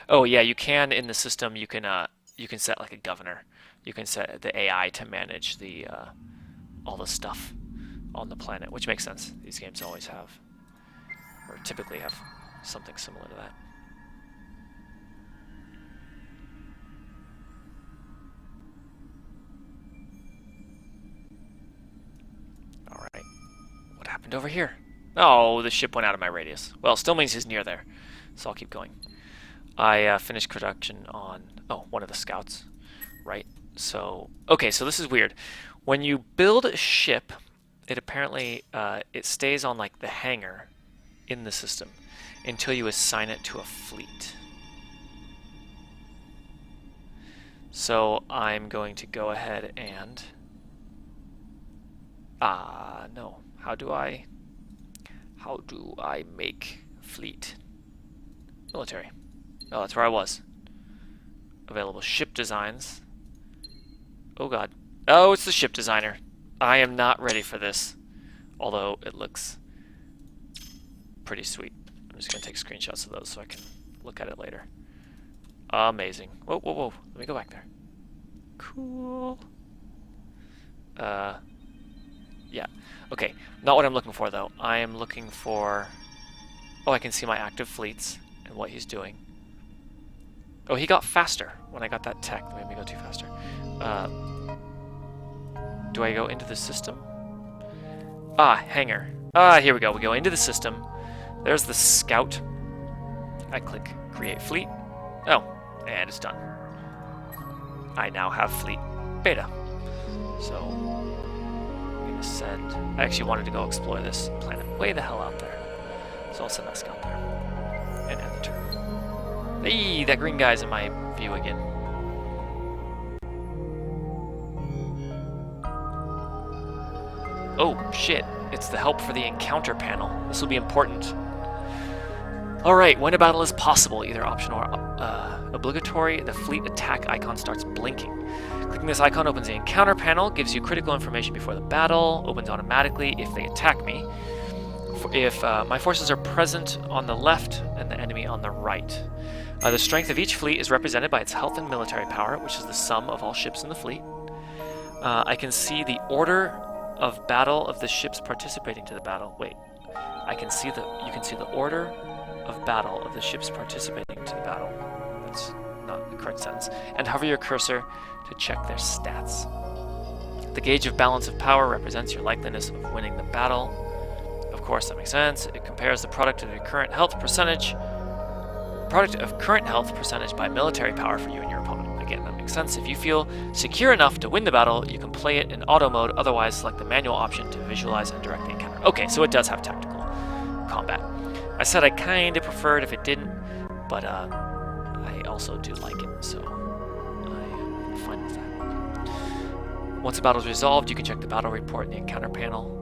Oh yeah, you can in the system. You can set like a governor. You can set the AI to manage the all the stuff on the planet, which makes sense. These games always have, or typically have, something similar to that. Alright. What happened over here? Oh, the ship went out of my radius. Well, still means he's near there, so I'll keep going. I finished production on, one of the scouts, right? So, okay, so this is weird. When you build a ship, it apparently, it stays on like the hangar in the system until you assign it to a fleet. So I'm going to go ahead and, no, how do I make fleet? Military. Oh, that's where I was. Available ship designs. Oh god. Oh, it's the ship designer. I am not ready for this. Although it looks pretty sweet. I'm just going to take screenshots of those so I can look at it later. Amazing. Whoa, whoa, whoa. Let me go back there. Cool. Yeah. Okay. Not what I'm looking for, though. I am looking for... Oh, I can see my active fleets and what he's doing. Oh, he got faster when I got that tech that made me go too faster. Do I go into the system? Hangar. Here we go. We go into the system. There's the scout. I click create fleet. Oh, and it's done. I now have fleet beta. So I'm gonna send. I actually wanted to go explore this planet way the hell out there, so I'll send that scout there and end the turn. Hey, that green guy's in my view again. Oh shit! It's the help for the encounter panel. This will be important. Alright, when a battle is possible, either option or obligatory, the fleet attack icon starts blinking. Clicking this icon opens the encounter panel, gives you critical information before the battle, opens automatically if they attack me. If my forces are present on the left and the enemy on the right. The strength of each fleet is represented by its health and military power, which is the sum of all ships in the fleet. I can see the order of battle of the ships participating to the battle. Wait, you can see the order of battle of the ships participating to the battle. That's not the correct sentence. And hover your cursor to check their stats. The gauge of balance of power represents your likeliness of winning the battle. Of course, that makes sense. It compares the product of your current health percentage by military power for you and your opponent. Again, that makes sense. If you feel secure enough to win the battle, you can play it in auto mode. Otherwise, select the manual option to visualize and direct the encounter. Okay, so it does have tactical combat. I said I kind of preferred if it didn't, but I also do like it, so I'm fine with that. Once the battle is resolved, you can check the battle report in the encounter panel.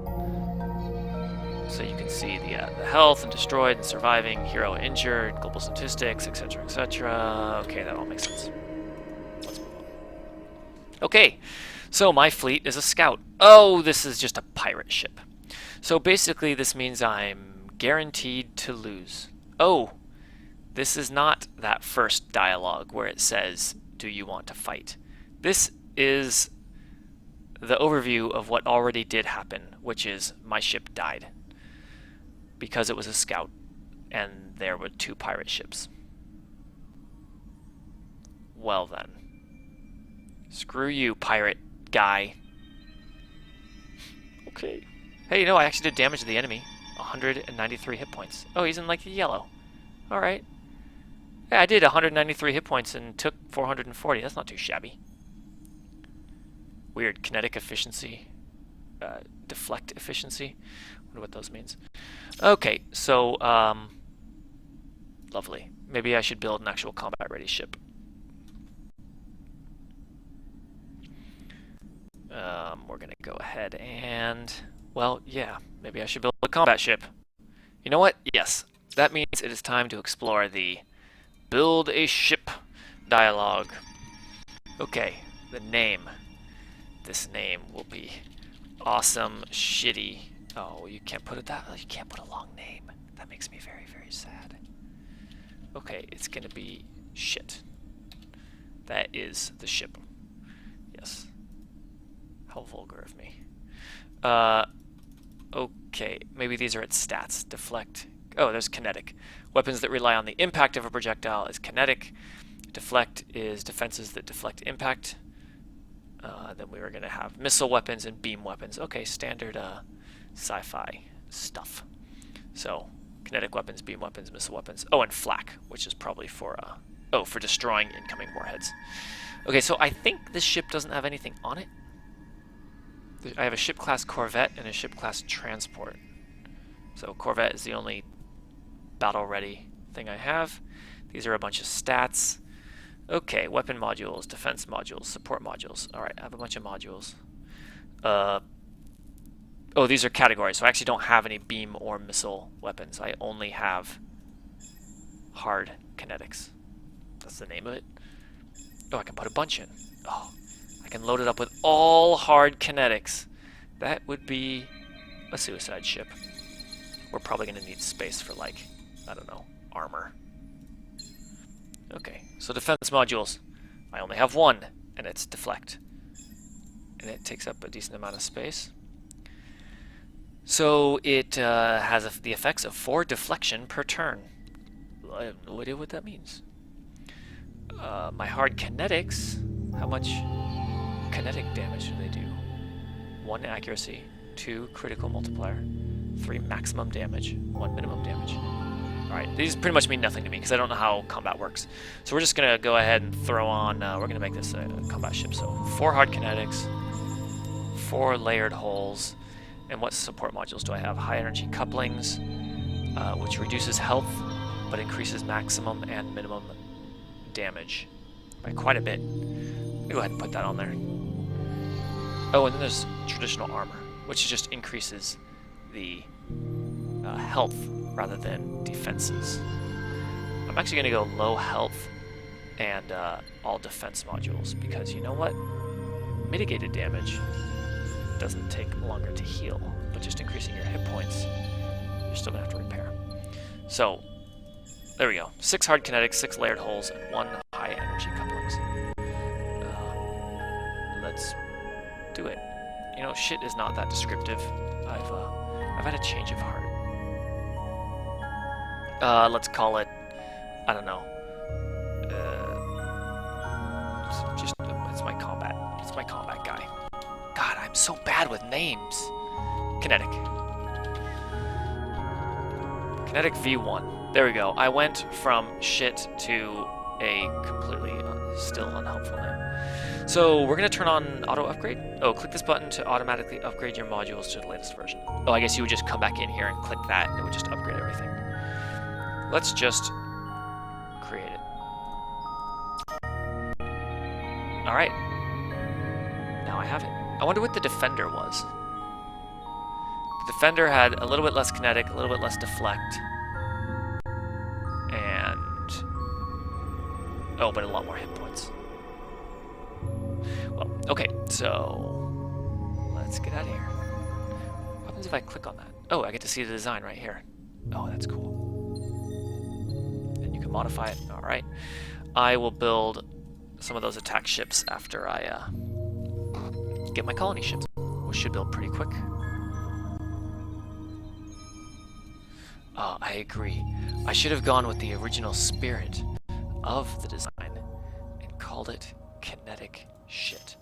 So you can see the health and destroyed and surviving, hero injured, global statistics, etc., etc. Okay, that all makes sense. Let's move on. Okay, so my fleet is a scout. Oh, this is just a pirate ship. So basically this means I'm guaranteed to lose. Oh, this is not that first dialogue where it says, do you want to fight? This is the overview of what already did happen, which is my ship died because it was a scout and there were 2 pirate ships. Well then. Screw you, pirate guy. Okay. Hey, you know, I actually did damage to the enemy. 193 hit points. Oh, he's in like yellow. Alright. Yeah, I did 193 hit points and took 440. That's not too shabby. Weird. Kinetic efficiency. Deflect efficiency. Wonder what those means. Okay, so, lovely. Maybe I should build an actual combat-ready ship. We're gonna go ahead and... Well, yeah, maybe I should build a combat ship. You know what? Yes, that means it is time to explore the build a ship dialogue. Okay, the name. This name will be awesome shitty. Oh, you can't put it that. You can't put a long name. That makes me very, very sad. Okay, it's gonna be shit. That is the ship. Yes. How vulgar of me. Okay, maybe these are its stats. Deflect. Oh, there's kinetic. Weapons that rely on the impact of a projectile is kinetic. Deflect is defenses that deflect impact. Then we were going to have missile weapons and beam weapons. Okay, standard sci-fi stuff. So, kinetic weapons, beam weapons, missile weapons. Oh, and flak, which is probably for for destroying incoming warheads. Okay, so I think this ship doesn't have anything on it. I have a ship class corvette and a ship class transport. So corvette is the only battle ready thing I have. These are a bunch of stats. Okay, weapon modules, defense modules, support modules. Alright, I have a bunch of modules. Oh, these are categories, so I actually don't have any beam or missile weapons. I only have hard kinetics. That's the name of it. Oh, I can put a bunch in. Oh, I can load it up with all hard kinetics. That would be a suicide ship. We're probably going to need space for, like, I don't know, armor. Okay, so defense modules. I only have one, and it's deflect. And it takes up a decent amount of space. So it has the effects of 4 deflection per turn. I have no idea what that means. My hard kinetics, how much kinetic damage do they do? 1 accuracy, 2 critical multiplier, 3 maximum damage, 1 minimum damage. Alright, these pretty much mean nothing to me because I don't know how combat works. So we're just going to go ahead and throw on, we're going to make this a combat ship. So 4 hard kinetics, 4 layered hulls, and what support modules do I have? High energy couplings, which reduces health but increases maximum and minimum damage by quite a bit. Let me go ahead and put that on there. Oh, and then there's traditional armor, which just increases the health rather than defenses. I'm actually going to go low health and all defense modules because you know what? Mitigated damage doesn't take longer to heal, but just increasing your hit points, you're still going to have to repair. So, there we go. 6 hard kinetics, 6 layered hulls, and 1 high energy couplings. Let's do it. You know, shit is not that descriptive. I've had a change of heart. Let's call it, I don't know. It's my combat. It's my combat guy. God, I'm so bad with names. Kinetic. Kinetic V1. There we go. I went from shit to a completely still unhelpful name. So we're going to turn on auto upgrade. Oh, click this button to automatically upgrade your modules to the latest version. Oh, I guess you would just come back in here and click that and it would just upgrade everything. Let's just create it. Alright. Now I have it. I wonder what the Defender was. The Defender had a little bit less kinetic, a little bit less deflect. And... oh, but a lot more hit points. Well, okay, so... let's get out of here. What happens if I click on that? Oh, I get to see the design right here. Oh, that's cool. And you can modify it. Alright. I will build some of those attack ships after I get my colony ships, which should build pretty quick. I agree. I should have gone with the original spirit of the design and called it kinetic shit.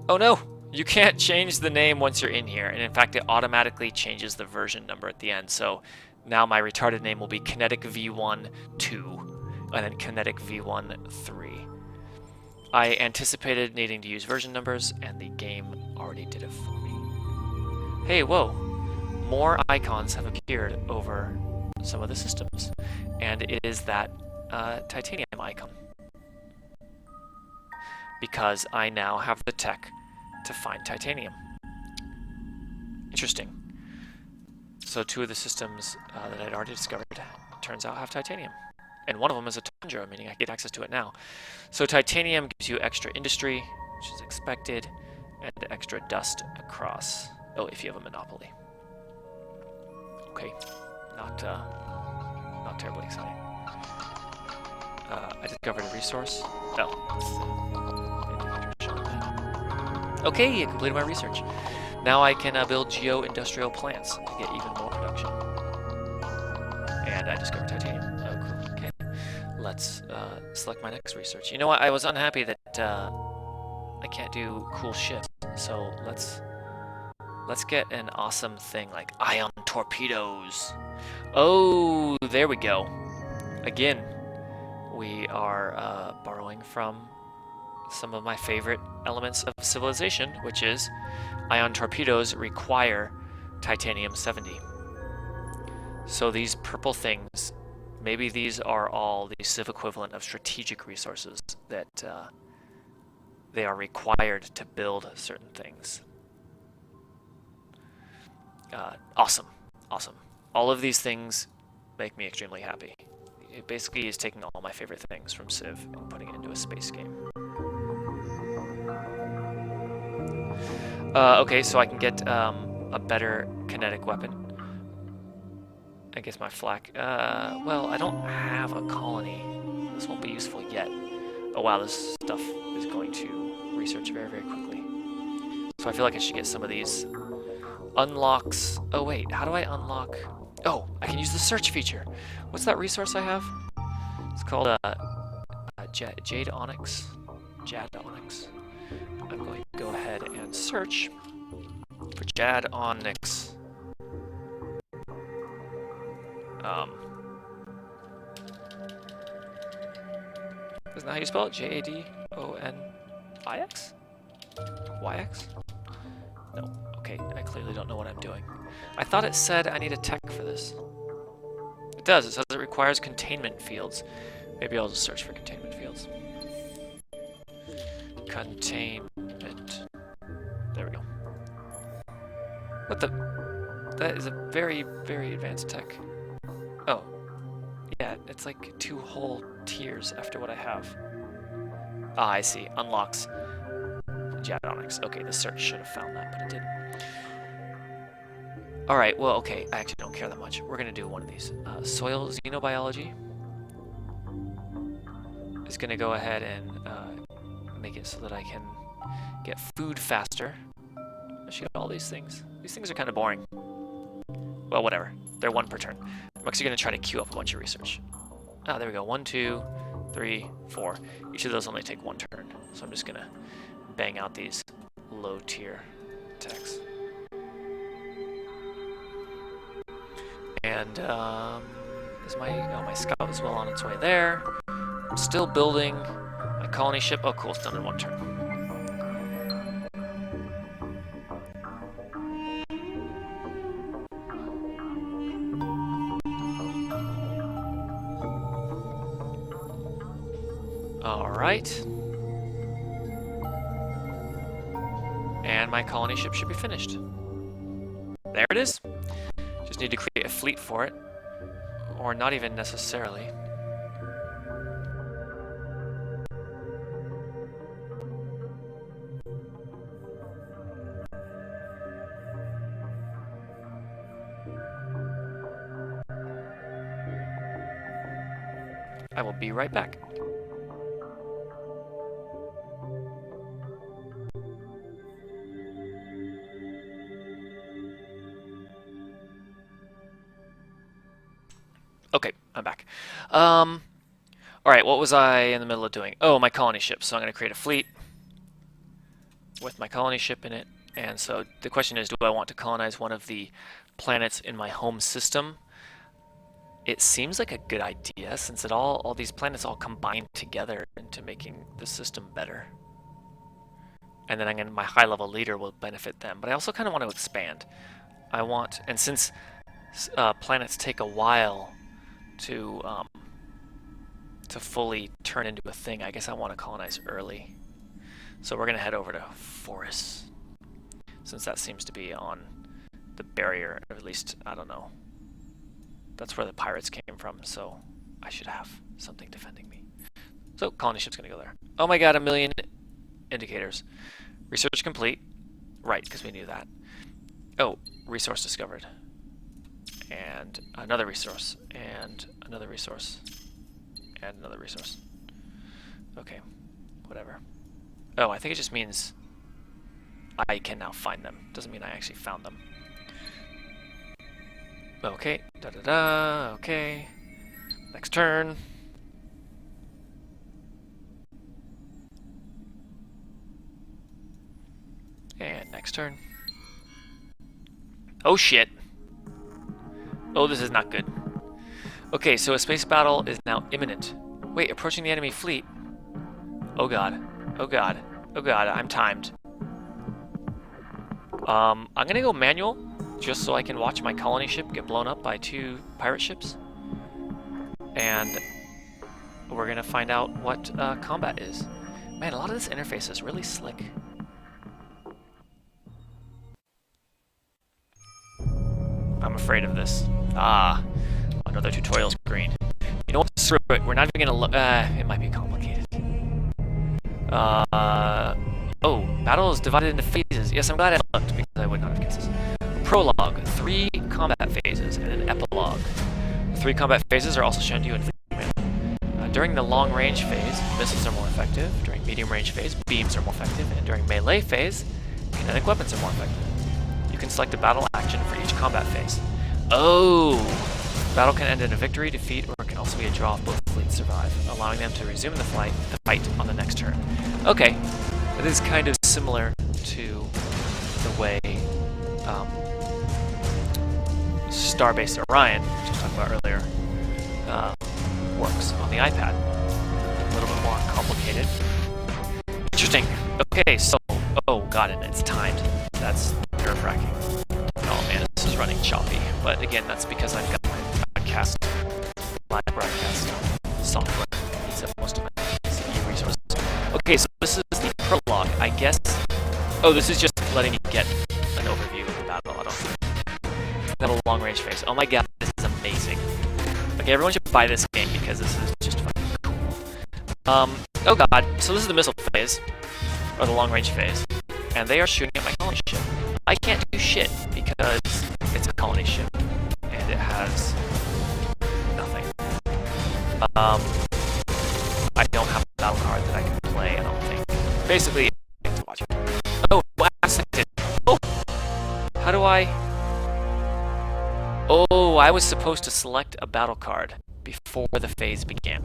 Oh no! You can't change the name once you're in here, and in fact it automatically changes the version number at the end, so now my retarded name will be Kinetic V1 2, and then Kinetic V1 3. I anticipated needing to use version numbers, and the game already did it for me. Hey, whoa! More icons have appeared over some of the systems, and it is that titanium icon. Because I now have the tech to find titanium. Interesting. So 2 of the systems that I'd already discovered, turns out have titanium. And one of them is a tundra, meaning I get access to it now. So titanium gives you extra industry, which is expected, and extra dust across. Oh, if you have a monopoly. Okay, not terribly exciting. I discovered a resource. Okay, I completed my research. Now I can build geo-industrial plants to get even more production. And I discovered titanium. Oh, cool. Okay. Let's select my next research. You know what? I was unhappy that I can't do cool shit. So let's get an awesome thing like ion torpedoes. Oh, there we go. Again, we are borrowing from some of my favorite elements of civilization, which is ion torpedoes require titanium 70. So these purple things, maybe these are all the civ equivalent of strategic resources that they are required to build certain things. Awesome. Awesome. All of these things make me extremely happy. It basically is taking all my favorite things from Civ and putting it into a space game. Okay, so I can get a better kinetic weapon. I guess my flak. Well, I don't have a colony. This won't be useful yet. Oh wow, this stuff is going to research very, very quickly. So I feel like I should get some of these unlocks. Oh wait, how do I unlock? Oh, I can use the search feature. What's that resource I have? It's called Jade Onyx. Jade Onyx. I'm going to go ahead and search for Jade Onyx. that how you spell it? Jadonix? YX? No. Okay, I clearly don't know what I'm doing. I thought it said I need a tech for this. It does. It says it requires containment fields. Maybe I'll just search for containment fields. Containment. There we go. What the? That is a very, very advanced tech. Oh. Yeah, it's like 2 whole tiers after what I have. Ah, I see. Unlocks Jadonix. Okay, the search should have found that, but it didn't. Alright, well, okay. I actually don't care that much. We're going to do one of these. Soil xenobiology is going to go ahead and make it so that I can get food faster. I should get all these things. These things are kind of boring. Well, whatever. They're 1 per turn. I'm actually going to try to queue up a bunch of research. Ah, there we go. 1, 2, 3, 4. Each of those only take 1 turn. So I'm just going to bang out these low-tier techs. And is my scout is well on its way there. I'm still building my colony ship. Oh, cool. It's done in 1 turn. Alright. And my colony ship should be finished. There it is. Just need to create a fleet for it. Or not even necessarily. I will be right back. Okay, I'm back. Alright, what was I in the middle of doing? Oh, my colony ship. So I'm going to create a fleet with my colony ship in it. And so the question is, do I want to colonize one of the planets in my home system? It seems like a good idea, since all these planets all combine together into making the system better. And then my high-level leader will benefit them. But I also kind of want to expand. I want, and since planets take a while to fully turn into a thing, I guess I want to colonize early. So we're going to head over to Forest, since that seems to be on the barrier, or at least, I don't know. That's where the pirates came from, so I should have something defending me. So colony ship's going to go there. Oh my god, 1 million indicators. Research complete. Right, because we knew that. Oh, resource discovered. And another resource, and another resource, and another resource. Okay, whatever. Oh, I think it just means I can now find them. Doesn't mean I actually found them. Okay, da-da-da, okay. Next turn. And next turn. Oh shit. Oh, this is not good. Okay, so a space battle is now imminent. Wait, approaching the enemy fleet. Oh god. Oh god. Oh god, I'm timed. I'm gonna go manual, just so I can watch my colony ship get blown up by 2 pirate ships. And we're gonna find out what combat is. Man, a lot of this interface is really slick. I'm afraid of this. Ah, another tutorial screen. You know what? Screw it. We're not even gonna look. It might be complicated. Oh, battle is divided into phases. Yes, I'm glad I looked because I would not have guessed this. Prologue, 3 combat phases, and an epilogue. The 3 combat phases are also shown to you in Fleet Command. During the long-range phase, missiles are more effective. During medium-range phase, beams are more effective. And during melee phase, kinetic weapons are more effective. You can select a battle action for each combat phase. Oh! Battle can end in a victory, defeat, or it can also be a draw if both fleets survive, allowing them to resume the fight on the next turn. Okay, that is kind of similar to the way Starbase Orion, which I was talking about earlier, works on the iPad. A little bit more complicated. Interesting. Okay, so... Oh, got it. It's timed. That's nerve-wracking. Oh man, this is running choppy. But again, that's because I've got my live broadcast software. It's most of my CPU resources. Okay, so this is the prologue, I guess. Oh, this is just letting you get an overview of the battle. I don't have a long-range phase. Oh my god, this is amazing. Okay, everyone should buy this game because this is just fucking cool. Oh god, so this is the missile phase, or the long-range phase, and they are shooting at my colony ship. I can't do shit because it's a colony ship, and it has nothing. I don't have a battle card that I can play, I don't think. Basically, I have to watch it. Oh, last second. Oh! How do I... Oh, I was supposed to select a battle card before the phase began.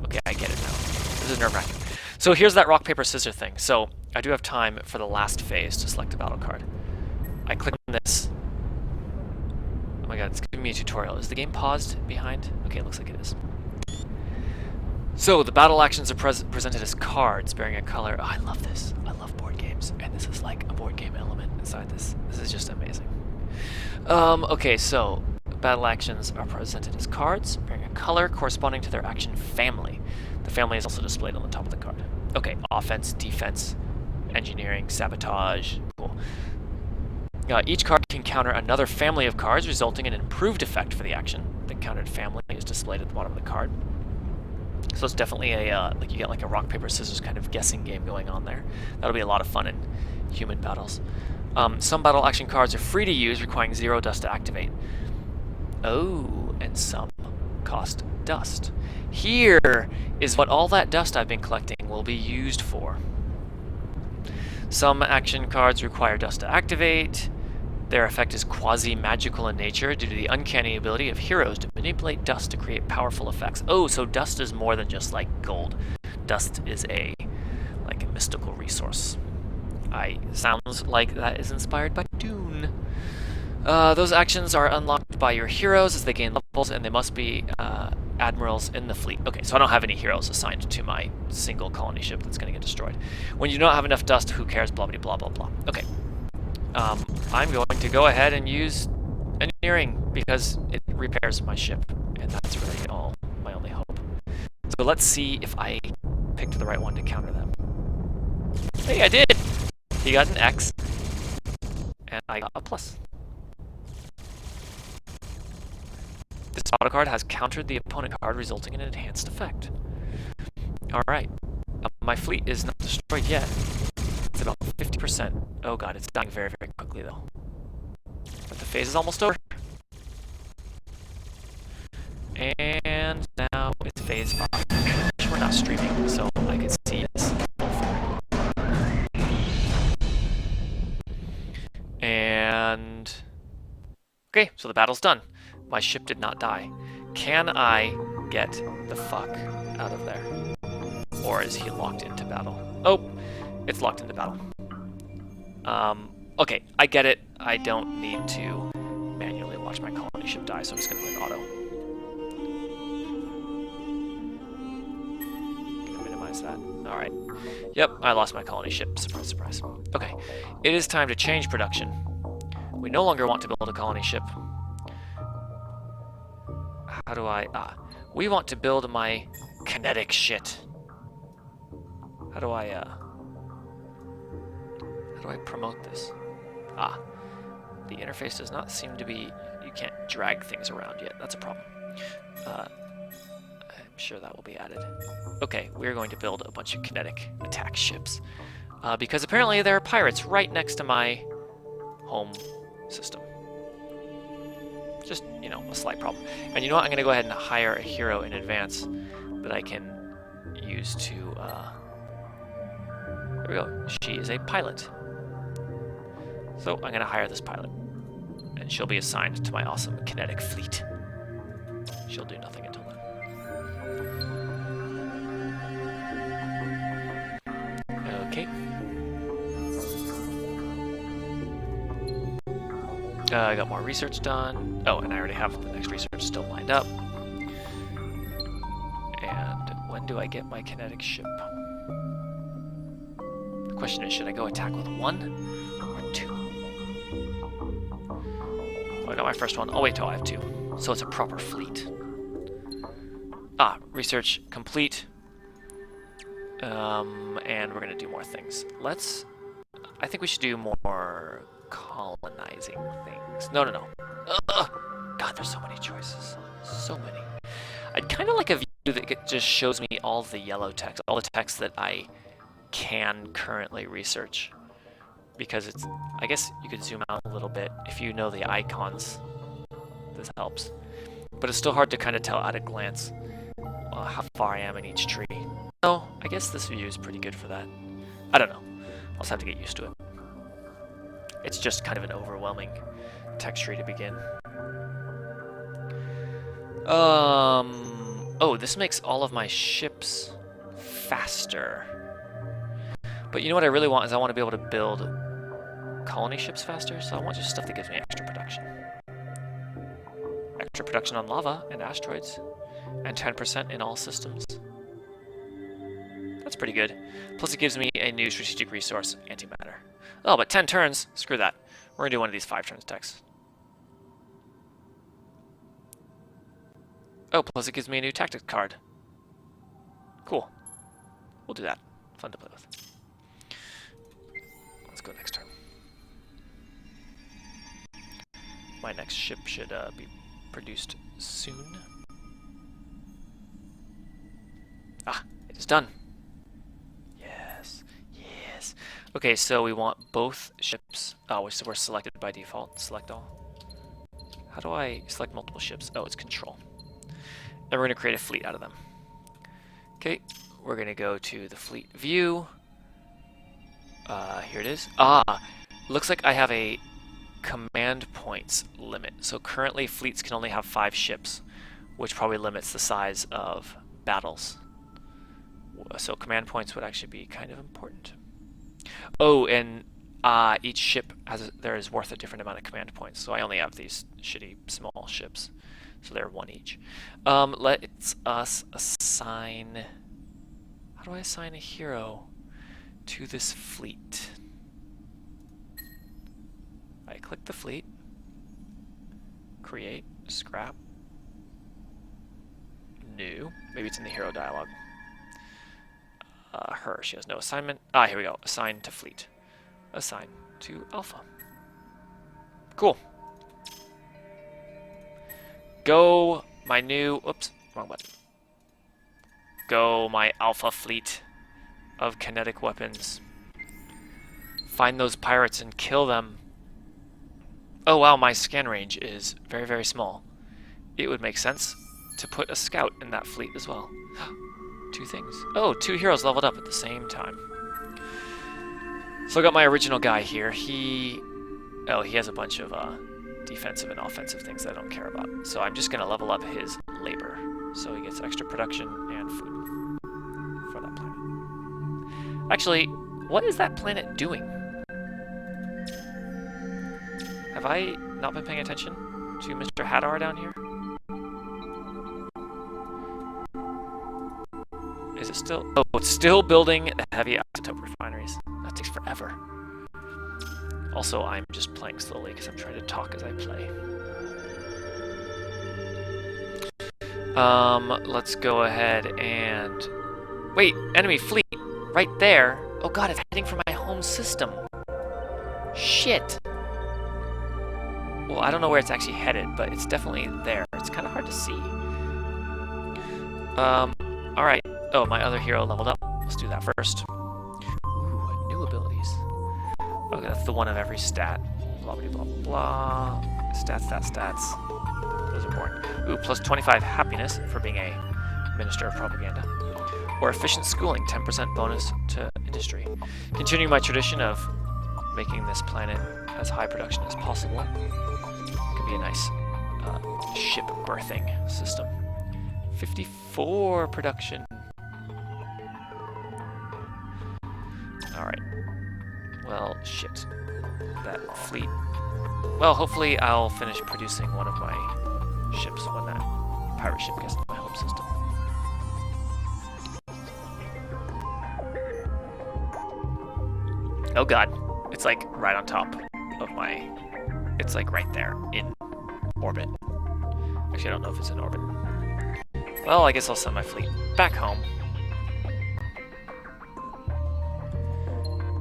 Okay, I get it now. This is nerve-wracking. So here's that rock, paper, scissors thing. So I do have time for the last phase to select a battle card. I click on this. Oh my god, it's giving me a tutorial. Is the game paused behind? Okay, it looks like it is. So the battle actions are presented as cards bearing a color. Oh, I love this. I love board games. And this is like a board game element inside this. This is just amazing. Okay, so battle actions are presented as cards bearing a color corresponding to their action family. The family is also displayed on the top of the card. Okay, offense, defense, engineering, sabotage. Cool. Each card can counter another family of cards, resulting in an improved effect for the action. The countered family is displayed at the bottom of the card. So it's definitely a like you get like a rock, paper, scissors kind of guessing game going on there. That'll be a lot of fun in human battles. Some battle action cards are free to use, requiring 0 dust to activate. Oh, and some cost dust. Here is what all that dust I've been collecting will be used for. Some action cards require dust to activate. Their effect is quasi-magical in nature due to the uncanny ability of heroes to manipulate dust to create powerful effects. Oh, so dust is more than just like gold. Dust is a mystical resource. Sounds like that is inspired by Dune. Those actions are unlocked by your heroes as they gain levels, and they must be admirals in the fleet. Okay, so I don't have any heroes assigned to my single colony ship that's going to get destroyed. When you don't have enough dust, who cares? Blah, blah, blah, blah, blah. Okay. I'm going to go ahead and use engineering because it repairs my ship, and that's really all my only hope. So let's see if I picked the right one to counter them. Hey, I did! He got an X, and I got a plus. This auto card has countered the opponent card, resulting in an enhanced effect. Alright. My fleet is not destroyed yet. It's about 50%. Oh god, it's dying very, very quickly though. But the phase is almost over. And now it's phase 5. We're not streaming, so I can see this. And... okay, so the battle's done. My ship did not die. Can I get the fuck out of there? Or is he locked into battle? Oh, it's locked into battle. Okay, I get it. I don't need to manually watch my colony ship die, so I'm just going to go in auto. Gonna minimize that. Alright. Yep, I lost my colony ship. Surprise, surprise. Okay, it is time to change production. We no longer want to build a colony ship. How do I... we want to build my kinetic shit. How do I promote this? The interface does not seem to be... you can't drag things around yet. That's a problem. I'm sure that will be added. Okay, we're going to build a bunch of kinetic attack ships. Because apparently there are pirates right next to my home system. Just, you know, a slight problem. And you know what? I'm going to go ahead and hire a hero in advance that I can use to... there we go. She is a pilot. So I'm going to hire this pilot. And she'll be assigned to my awesome kinetic fleet. She'll do nothing until then. Okay. I got more research done. Oh, and I already have the next research still lined up. And when when do I get my kinetic ship? The question is, should I go attack with 1 or 2? Well, I got my first one. I'll wait till I have 2. So it's a proper fleet. Ah, research complete. And we're gonna do more things. I think we should do more colonizing things. No. Ugh! God, there's so many choices. So many. I'd kind of like a view that just shows me all the yellow text, all the text that I can currently research. Because it's, I guess you could zoom out a little bit if you know the icons. This helps. But it's still hard to kind of tell at a glance how far I am in each tree. No, I guess this view is pretty good for that. I don't know. I'll just have to get used to it. It's just kind of an overwhelming text tree to begin. Oh, this makes all of my ships faster. But you know what I really want is I want to be able to build colony ships faster, so I want just stuff that gives me extra production. Extra production on lava and asteroids, and 10% in all systems. That's pretty good. Plus it gives me a new strategic resource, antimatter. Oh, but 10 turns? Screw that. We're gonna do one of these 5 turns techs. Oh, plus it gives me a new tactics card. Cool. We'll do that. Fun to play with. Let's go next turn. My next ship should be produced soon. Ah, it is done. Yes. Okay, so we want both ships. Oh, so we're selected by default. Select all. How do I select multiple ships? Oh, it's control. Then we're going to create a fleet out of them. Okay, we're going to go to the fleet view. Here it is. Looks like I have a command points limit. So currently fleets can only have 5 ships, which probably limits the size of battles. So command points would actually be kind of important. Oh, and each ship is worth a different amount of command points. So I only have these shitty small ships. So they're 1 each. Let's us assign... How do I assign a hero to this fleet? I click the fleet. Create. Scrap. New. Maybe it's in the hero dialog. Her. She has no assignment. Here we go. Assign to fleet. Assign to Alpha. Cool. Go my new... Oops. Wrong button. Go my Alpha fleet of kinetic weapons. Find those pirates and kill them. Oh wow, my scan range is very, very small. It would make sense to put a scout in that fleet as well. 2 things. Oh, 2 heroes leveled up at the same time. So I got my original guy here. He has a bunch of defensive and offensive things that I don't care about. So I'm just going to level up his labor. So he gets extra production and food for that planet. Actually, what is that planet doing? Have I not been paying attention to Mr. Hadar down here? Is it still... Oh, it's still building heavy isotope refineries. That takes forever. Also, I'm just playing slowly because I'm trying to talk as I play. Let's go ahead and... Wait, enemy fleet! Right there! Oh god, it's heading for my home system! Shit! Well, I don't know where it's actually headed, but it's definitely there. It's kind of hard to see. Alright. Oh, my other hero leveled up. Let's do that first. Ooh, new abilities. Okay, that's the one of every stat. Blah, blah, blah, blah. Stats. Those are boring. Ooh, plus 25 happiness for being a Minister of Propaganda. Or efficient schooling, 10% bonus to industry. Continuing my tradition of making this planet as high production as possible. Could be a nice ship birthing system. 54 production. Alright. Well, shit. That fleet. Well, hopefully I'll finish producing one of my ships when that pirate ship gets to my home system. Oh god. It's like right on top of my... It's like right there in orbit. Actually, I don't know if it's in orbit. Well, I guess I'll send my fleet back home.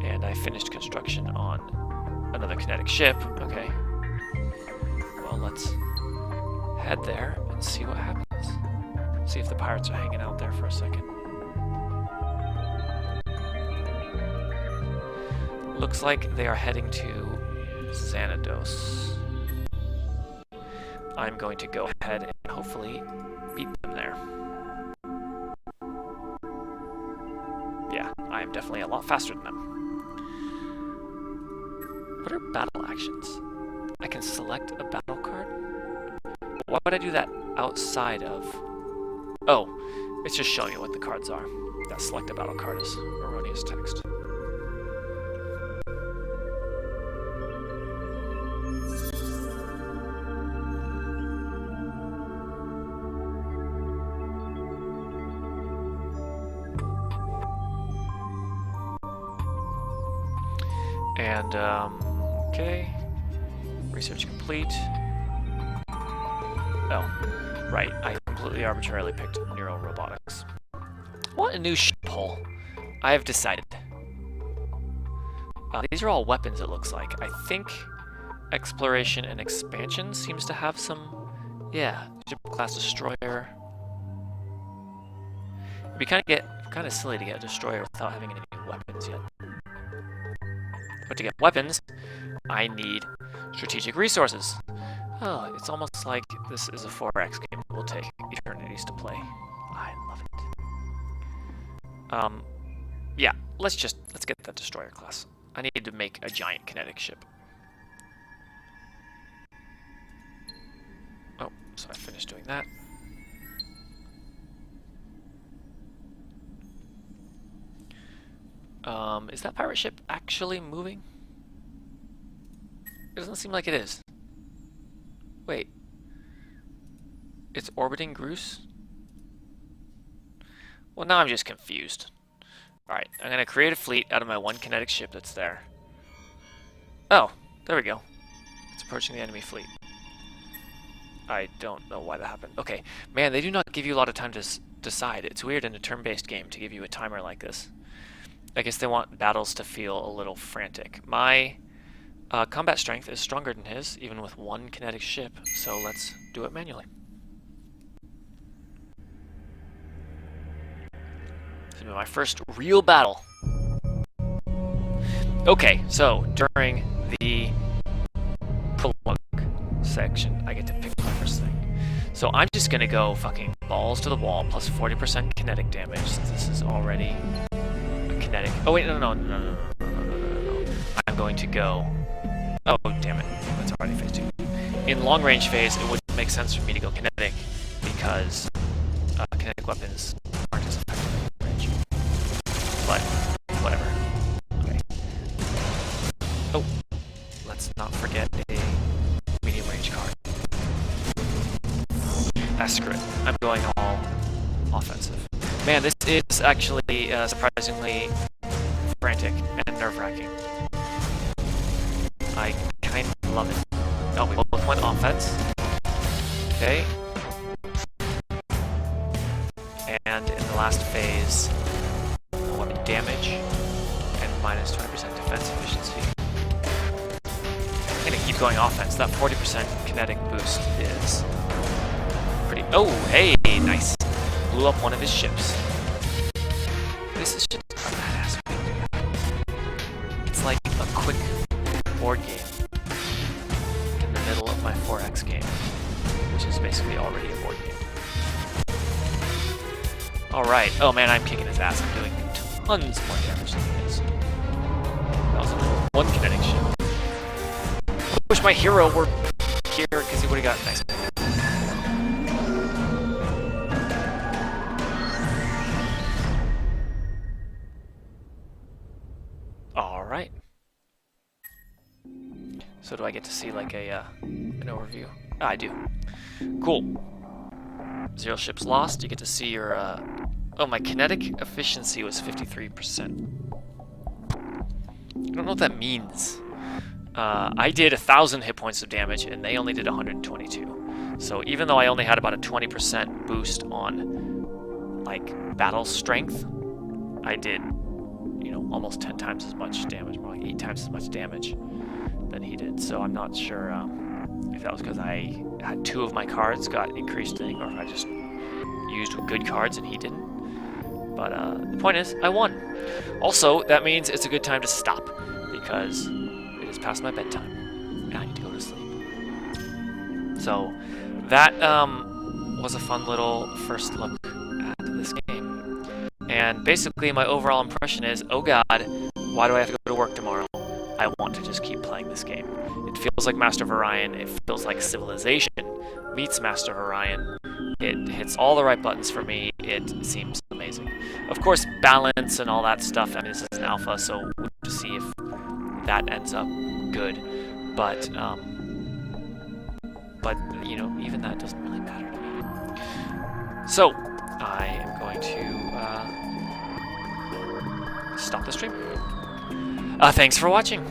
And I finished construction on another kinetic ship. Okay. Well, let's head there and see what happens. See if the pirates are hanging out there for a second. Looks like they are heading to Xanados. I'm going to go ahead and hopefully beat them there. Yeah, I am definitely a lot faster than them. What are battle actions? I can select a battle card? Why would I do that outside of... Oh, it's just showing you what the cards are. That select a battle card is erroneous text. And, okay. Research complete. Oh, right. I completely arbitrarily picked Neural Robotics. What a new ship hole. I have decided. These are all weapons, it looks like. I think Exploration and Expansion seems to have some... Yeah, ship class destroyer. It'd be kind of silly to get a destroyer without having any weapons yet. But to get weapons, I need strategic resources. Oh, it's almost like this is a 4X game that will take eternities to play. I love it. Yeah, let's get that destroyer class. I need to make a giant kinetic ship. Oh, so I finished doing that. Is that pirate ship actually moving? It doesn't seem like it is. Wait. It's orbiting Groose? Well, now I'm just confused. Alright, I'm going to create a fleet out of my one kinetic ship that's there. Oh, there we go. It's approaching the enemy fleet. I don't know why that happened. Okay, man, they do not give you a lot of time to decide. It's weird in a turn-based game to give you a timer like this. I guess they want battles to feel a little frantic. My combat strength is stronger than his, even with one kinetic ship, so let's do it manually. This will be my first real battle. Okay, so during the prologue section, I get to pick my first thing. So I'm just gonna go fucking balls to the wall, plus 40% kinetic damage, since this is already... kinetic. Oh wait, no. I'm going to go... Oh, damn it. That's already phase 2. In long range phase, it wouldn't make sense for me to go kinetic because kinetic weapons aren't as effective in range. But, whatever. Okay. Oh, let's not forget a medium range card. Screw it. I'm going all offensive. Man, this is actually surprisingly frantic and nerve-wracking. I kind of love it. Oh, we both went offense. Okay. And in the last phase, weapon damage and minus 20% defense efficiency. I'm gonna keep going offense. That 40% kinetic boost is pretty... Oh, hey, nice. Blew up one of his ships. This is just a badass thing. It's like a quick board game in the middle of my 4X game, which is basically already a board game. Alright. Oh man, I'm kicking his ass. I'm doing tons more damage than he is. That was only one kinetic ship. I wish my hero were here because he would have got nice. Alright. So do I get to see like a an overview? Ah, I do. Cool. 0 ships lost. You get to see your oh, my kinetic efficiency was 53%. don't know what that means. I did 1,000 hit points of damage, and they only did 122. So even though I only had about a 20% boost on, like, battle strength, I did, you know, almost 10 times as much damage, more like 8 times as much damage than he did. So I'm not sure if that was because I had 2 of my cards got increased thing, or if I just used good cards and he didn't. But the point is, I won. Also, that means it's a good time to stop, because it is past my bedtime, and I need to go to sleep. So, that was a fun little first look at this game. And basically, my overall impression is, oh god, why do I have to go to work tomorrow? I want to just keep playing this game. It feels like Master of Orion. It feels like Civilization meets Master of Orion. It hits all the right buttons for me. It seems amazing. Of course, balance and all that stuff. I mean, this is an alpha, so we'll have to see if that ends up good. But you know, even that doesn't really matter to me. So, I am going to stop the stream. Thanks for watching.